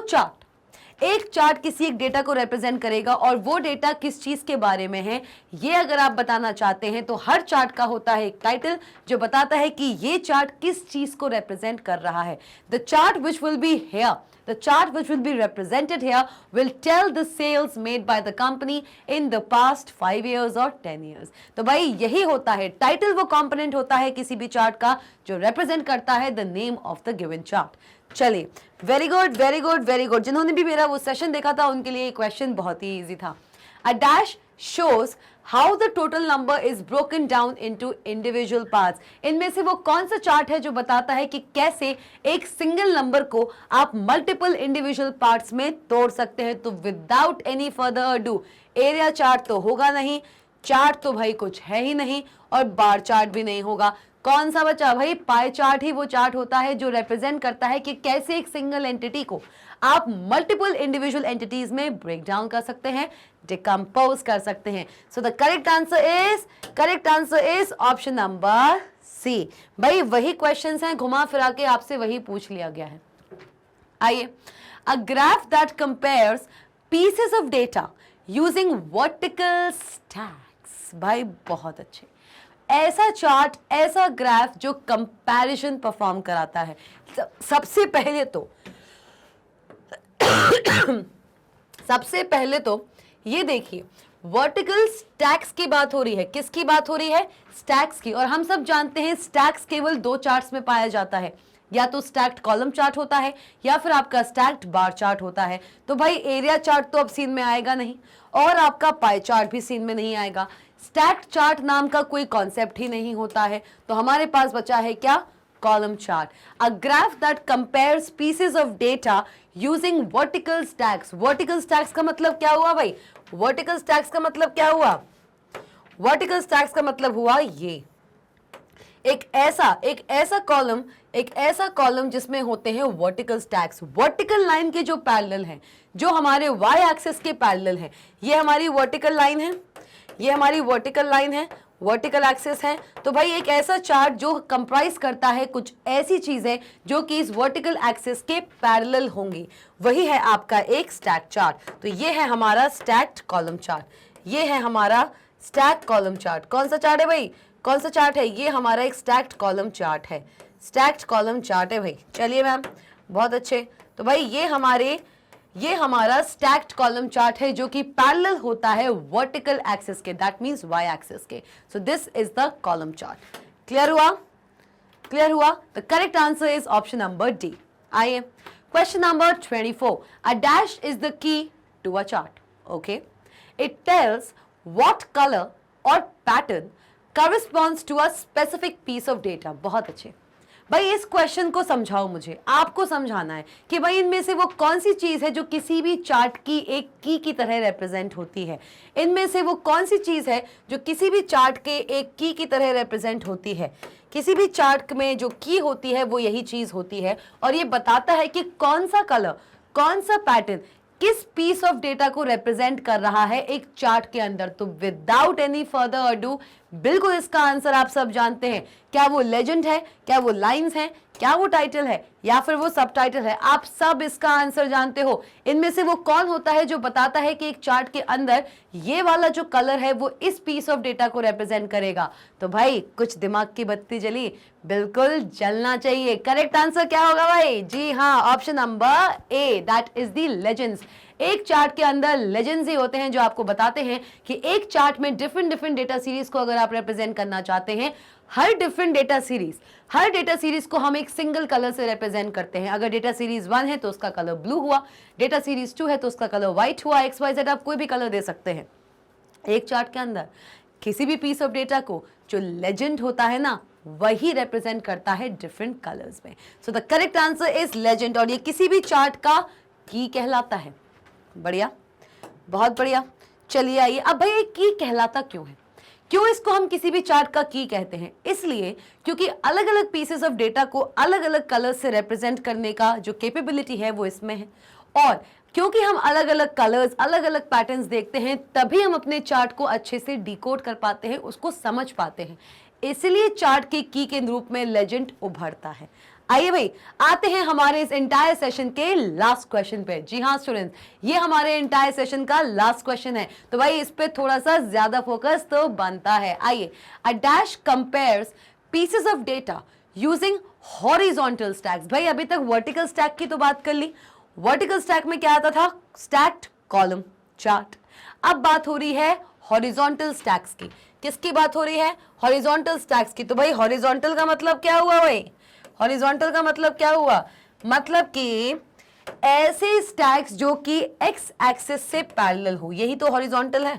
Speaker 1: एक चार्ट किसी एक डेटा को रिप्रेजेंट करेगा और वो डेटा किस चीज के बारे में है, ये अगर आप बताना चाहते हैं तो हर चार्ट का होता है एक टाइटल जो बताता है कि ये चार्ट किस चीज को रिप्रेजेंट कर रहा है। The chart which will be here, the chart which will be represented here will tell the sales made by the company in the past 5 years or 10 years। तो भाई यही होता है टाइटल, वो कंपोनेंट होता है किसी भी चार्ट का जो रिप्रेजेंट करता है the name of the given chart. चलिए, very good very good very good. जिन्होंने भी मेरा वो सेशन देखा था उनके लिए क्वेश्चन बहुत ही इजी था। A dash shows how the total number is broken down into individual parts. इनमें से वो कौन सा चार्ट है जो बताता है कि कैसे एक सिंगल नंबर को आप मल्टीपल इंडिविजुअल पार्ट्स में तोड़ सकते हैं? तो without any further ado, area chart तो होगा नहीं, चार्ट तो भाई कुछ है ही नहीं, और बार चार्ट भी नहीं होगा। कौन सा बचा भाई? पाई चार्ट ही वो चार्ट होता है जो रिप्रेजेंट करता है कि कैसे एक सिंगल एंटिटी को आप मल्टीपल इंडिविजुअल एंटिटीज में ब्रेक डाउन कर सकते हैं, डिकम्पोज कर सकते हैं। So the correct answer is option number C. भाई वही क्वेश्चंस हैं, घुमा फिरा के आपसे वही पूछ लिया गया है। आइए, a graph that compares pieces of data using vertical stacks. भाई बहुत अच्छे, ऐसा चार्ट, ऐसा ग्राफ जो कंपैरिजन परफॉर्म कराता है। सबसे पहले तो ये देखिए, वर्टिकल स्टैक्स की बात हो रही है। किसकी बात हो रही है? स्टैक्स की। और हम सब जानते हैं स्टैक्स केवल दो चार्ट्स में पाया जाता है, या तो स्टैक्ड कॉलम चार्ट होता है या फिर आपका स्टैक्ड बार चार्ट होता है। तो भाई एरिया चार्ट तो अब सीन में आएगा नहीं, और आपका पाई चार्ट भी सीन में नहीं आएगा। स्टैक्ड चार्ट नाम का कोई कॉन्सेप्ट ही नहीं होता है। तो हमारे पास बचा है क्या? Column chart. A graph that compares pieces of data using vertical stacks. Vertical stacks का मतलब क्या हुआ भाई? वर्टिकल स्टैक्स का मतलब क्या हुआ? वर्टिकल स्टैक्स का मतलब हुआ ये, एक ऐसा कॉलम जिसमें होते हैं वर्टिकल स्टैक्स। वर्टिकल लाइन के जो पैरेलल हैं, जो हमारे वाई एक्सिस के पैरेलल हैं, ये हमारी वर्टिकल लाइन है, ये हमारी वर्टिकल लाइन है, वर्टिकल एक्सिस है। तो भाई एक ऐसा चार्ट जो कंप्राइज करता है कुछ ऐसी चीजें जो कि इस वर्टिकल एक्सिस के पैरेलल होंगी, वही है आपका एक स्टैक चार्ट। तो ये है हमारा स्टैक्ड कॉलम चार्ट, ये है हमारा स्टैक कॉलम चार्ट। कौन सा चार्ट है भाई? कौन सा चार्ट है? ये हमारा एक स्टैक्ड कॉलम चार्ट है, स्टैक्ड कॉलम चार्ट है भाई। चलिए मैम, बहुत अच्छे। तो भाई ये हमारा स्टैक्ड कॉलम चार्ट है जो कि पैरेलल होता है वर्टिकल एक्सिस के, दैट मींस वाई एक्सिस के। So this is the column chart. Clear हुआ? The correct answer is option number D. आइए, question number 24। A dash is the key to a chart. Okay, it tells what colour or pattern corresponds to a specific piece of data। बहुत अच्छे भाई, इस question को समझाओ मुझे, आपको समझाना है कि भाई इनमें से वो कौन सी चीज है जो किसी भी चार्ट की एक की तरह रिप्रेजेंट होती है। इनमें से वो कौन सी चीज है जो किसी भी चार्ट के एक की तरह रिप्रेजेंट होती है। किसी भी चार्ट में जो की होती है वो यही चीज होती है, और ये बताता है कि कौन सा कलर, कौन सा पैटर्न किस पीस ऑफ डेटा को रिप्रेजेंट कर रहा है एक चार्ट के अंदर। तो विदाउट एनी फर्दर अडू, बिल्कुल इसका आंसर आप सब जानते हैं। क्या वो लेजेंड है, क्या वो लाइंस हैं, क्या वो टाइटल है, या फिर वो सब टाइटल है? आप सब इसका आंसर जानते हो। इनमें से वो कौन होता है जो बताता है कि एक चार्ट के अंदर ये वाला जो कलर है वो इस पीस ऑफ डेटा को रिप्रेजेंट करेगा? तो भाई कुछ दिमाग की बत्ती जली? बिल्कुल जलना चाहिए। करेक्ट आंसर क्या होगा भाई? जी हाँ, option number A, that is the legends. एक चार्ट के अंदर लेजेंड्स ही होते हैं जो आपको बताते हैं कि एक चार्ट में डिफरेंट डेटा सीरीज को अगर आप रिप्रेजेंट करना चाहते हैं, हर डेटा सीरीज को हम एक सिंगल कलर से रिप्रेजेंट करते हैं। अगर डेटा सीरीज 1 है तो उसका कलर ब्लू हुआ, डेटा सीरीज 2 है तो उसका कलर व्हाइट हुआ, XYZ आप कोई भी कलर दे सकते हैं। एक चार्ट के अंदर किसी भी पीस ऑफ डेटा को जो लेजेंड होता है ना, वही रिप्रेजेंट करता है डिफरेंट कलर्स में। सो the correct answer is legend, और ये किसी भी चार्ट का की कहलाता है। बढ़िया, बहुत बढ़िया। चलिए आइए, अब भाई ये की कहलाता क्यों है? क्यों इसको हम किसी भी चार्ट का की कहते हैं? इसलिए क्योंकि अलग अलग पीसेस ऑफ डेटा को अलग अलग कलर से रिप्रेजेंट करने का जो कैपेबिलिटी है वो इसमें है, और क्योंकि हम अलग अलग कलर्स, अलग अलग पैटर्न्स देखते हैं, तभी हम अपने चार्ट को अच्छे से डिकोड कर पाते हैं, उसको समझ पाते हैं। इसलिए चार्ट के की के रूप में लेजेंड उभरता है। आइए भाई, आते हैं हमारे इस एंटायर सेशन के लास्ट क्वेश्चन पे। जी हाँ स्टूडेंट्स, ये हमारे एंटायर सेशन का लास्ट क्वेश्चन है, तो भाई इस पे थोड़ा सा ज्यादा फोकस तो बनता है। आइए, a dash compares pieces of data using horizontal stacks. भाई अभी तक वर्टिकल स्टैक की तो बात कर ली। वर्टिकल स्टैक में क्या आता था? Stacked column chart. अब बात हो रही है हॉरिजॉन्टल स्टैक्स की। किसकी बात हो रही है? हॉरिजॉन्टल स्टैक्स की। तो भाई हॉरिजॉन्टल का मतलब क्या हुआ भाई? हॉरिजॉन्टल का मतलब क्या हुआ? मतलब कि ऐसे स्टैक्स जो कि एक्स एक्सिस से पैरेलल हो, यही तो हॉरिजॉन्टल है।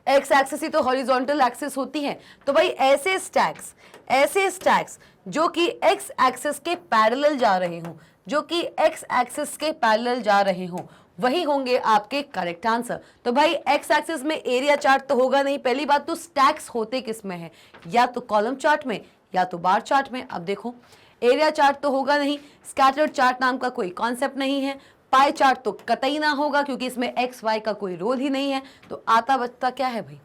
Speaker 1: एक्स एक्सिस ही तो हॉरिजॉन्टल एक्सिस होती है। तो भाई ऐसे स्टैक्स जो कि एक्स एक्सिस के पैरेलल जा रहे हों, जो कि एक्स एक्सिस के पैरेलल जा रहे हों, वही होंगे आपके करेक्ट आंसर। तो भाई एक्स एक्सिस में एरिया चार्ट तो होगा नहीं। पहली बात तो स्टैक्स होते किस में है, या तो कॉलम चार्ट में या तो बार चार्ट में। अब देखो एरिया चार्ट तो होगा नहीं, स्कैटर्ड चार्ट नाम का कोई कॉन्सेप्ट नहीं है, पाई चार्ट तो कतई ना होगा क्योंकि इसमें एक्स वाई का कोई रोल ही नहीं है। तो आता बचता क्या है भाई,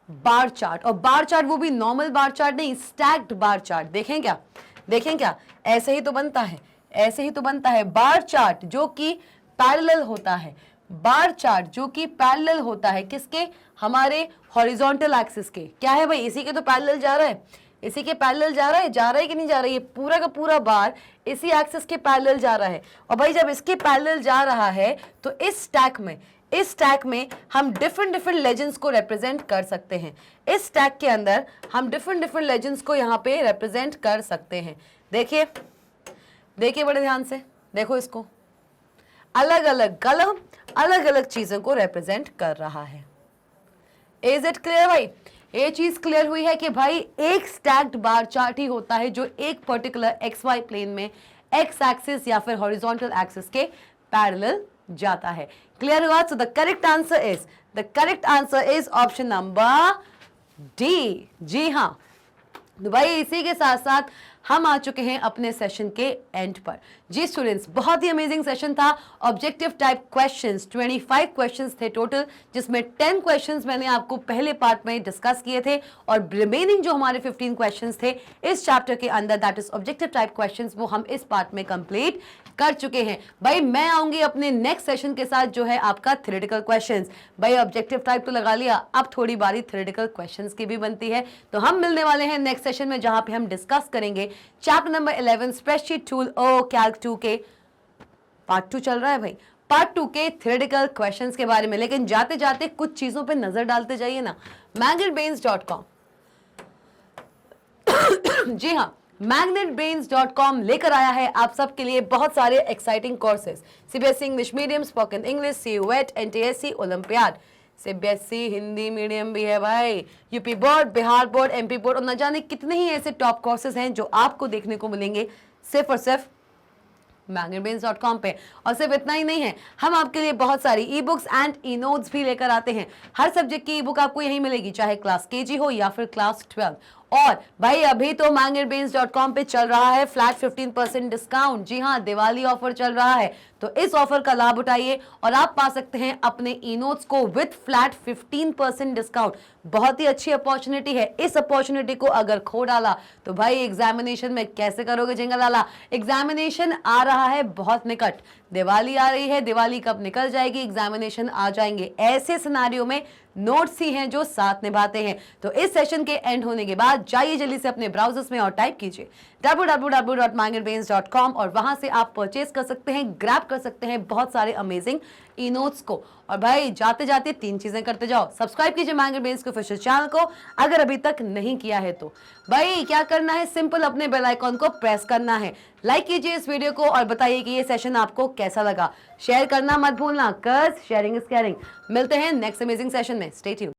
Speaker 1: बार चार्ट। और बार चार्ट वो भी नॉर्मल बार चार्ट नहीं, स्टैक्ड बार चार्ट। देखें क्या, ऐसे ही तो बनता है, बार चार्ट जो कि पैरेलल होता है, बार चार्ट जो कि पैरेलल होता है किसके, हमारे हॉरिजॉन्टल एक्सिस के। क्या है भाई, इसी के तो पैरेलल जा रहा है, इसी के पैरेलल जा रहा है कि नहीं जा रहा है, ये पूरा का पूरा बार इसी एक्सिस के पैरेलल जा रहा है। और भाई जब इसके पैरेलल जा रहा है तो इस स्टैक में हम डिफरेंट लेजेंड्स को रिप्रेजेंट कर सकते हैं। इस स्टैक के अंदर हम डिफरेंट लेजेंड्स को यहाँ पे रिप्रेजेंट कर सकते हैं। देखिए बड़े ध्यान से, देखो इसको, अलग अलग कलम अलग अलग चीजों को रिप्रेजेंट कर रहा है। इज इट क्लियर भाई? ये चीज क्लियर हुई है कि भाई एक स्टैक्ड बार चार्ट ही होता है जो एक पर्टिकुलर एक्स वाई प्लेन में एक्स एक्सिस या फिर हॉरिजॉन्टल एक्सिस के पैरेलल जाता है। क्लियर हुआ? So the correct answer is option number D. जी हाँ, तो भाई इसी के साथ साथ हम आ चुके हैं अपने सेशन के एंड पर। जी स्टूडेंट्स, बहुत ही अमेजिंग सेशन था। ऑब्जेक्टिव टाइप क्वेश्चंस 25 क्वेश्चंस थे टोटल, जिसमें 10 क्वेश्चंस मैंने आपको पहले पार्ट में डिस्कस किए थे और रिमेनिंग जो हमारे 15 क्वेश्चंस थे इस चैप्टर के अंदर, that is objective type questions, वो हम इस पार्ट में कंप्लीट कर चुके हैं। भाई मैं आऊंगी अपने नेक्स्ट सेशन के साथ जो है आपका थ्योरेटिकल क्वेश्चंस। भाई ऑब्जेक्टिव टाइप तो लगा लिया, अब थोड़ी बारी थ्योरेटिकल क्वेश्चंस की भी बनती है। तो हम मिलने वाले हैं नेक्स्ट सेशन में जहां पे हम डिस्कस करेंगे चैप्टर नंबर 11 स्प्रेडशीट टूल ओ कैल्क 2 के पार्ट 2 चल रहा है भाई, पार्ट 2 के थ्योरेटिकल क्वेश्चंस के बारे में। लेकिन जाते जाते कुछ चीजों पे नजर डालते जाइए ना। magnetbrains.com जी हाँ, magnetbrains.com लेकर आया है आप सबके लिए बहुत सारे exciting courses. CBSE English medium, spoken English, CUET, NTSC, olympiad, CBSE Hindi medium भी है भाई, UP board, Bihar board, MP board, और न जाने कितने ही ऐसे टॉप कोर्सेज हैं जो आपको देखने को मिलेंगे सिर्फ और सिर्फ magnetbrains.com पे। और सिर्फ इतना ही नहीं है, हम आपके लिए बहुत सारी e books and e notes भी लेकर आते हैं। हर सब्जेक्ट की ई बुक आपको यहीं मिलेगी, चाहे क्लास केजी हो या फिर क्लास 12। और भाई अभी तो magnetbrains.com पे चल रहा है फ्लैट 15% डिस्काउंट। जी हाँ, दिवाली ऑफर चल रहा है, तो इस ऑफर का लाभ उठाइए और आप पा सकते हैं अपने ई नोट्स को विद फ्लैट 15% डिस्काउंट। बहुत ही अच्छी अपॉर्चुनिटी है। इस अपॉर्चुनिटी को अगर खो डाला तो भाई एग्जामिनेशन में कैसे करोगे जिंगलाला? एग्जामिनेशन आ रहा है बहुत निकट, दिवाली आ रही है, दिवाली कब निकल जाएगी, एग्जामिनेशन आ जाएंगे। ऐसे सिनारियो में नोट्स ही हैं जो साथ निभाते हैं। तो इस सेशन के एंड होने के बाद जाइए जल्दी से अपने ब्राउजर्स में और टाइप कीजिए www.magnetbrains.com और वहां से आप परचेज कर सकते हैं, ग्रैब कर सकते हैं बहुत सारे अमेजिंग ई नोट्स को। और भाई जाते जाते 3 चीजें करते जाओ। सब्सक्राइब कीजिए मैग्नेटब्रेन्स के ऑफिशियल चैनल को अगर अभी तक नहीं किया है तो। भाई क्या करना है, सिंपल अपने बेल आइकॉन को प्रेस करना है। लाइक कीजिए इस वीडियो को और बताइए कि ये सेशन आपको कैसा लगा। शेयर करना मत भूलना, 'cause शेयरिंग इज केयरिंग। मिलते हैं नेक्स्ट अमेजिंग सेशन में। Stay tuned.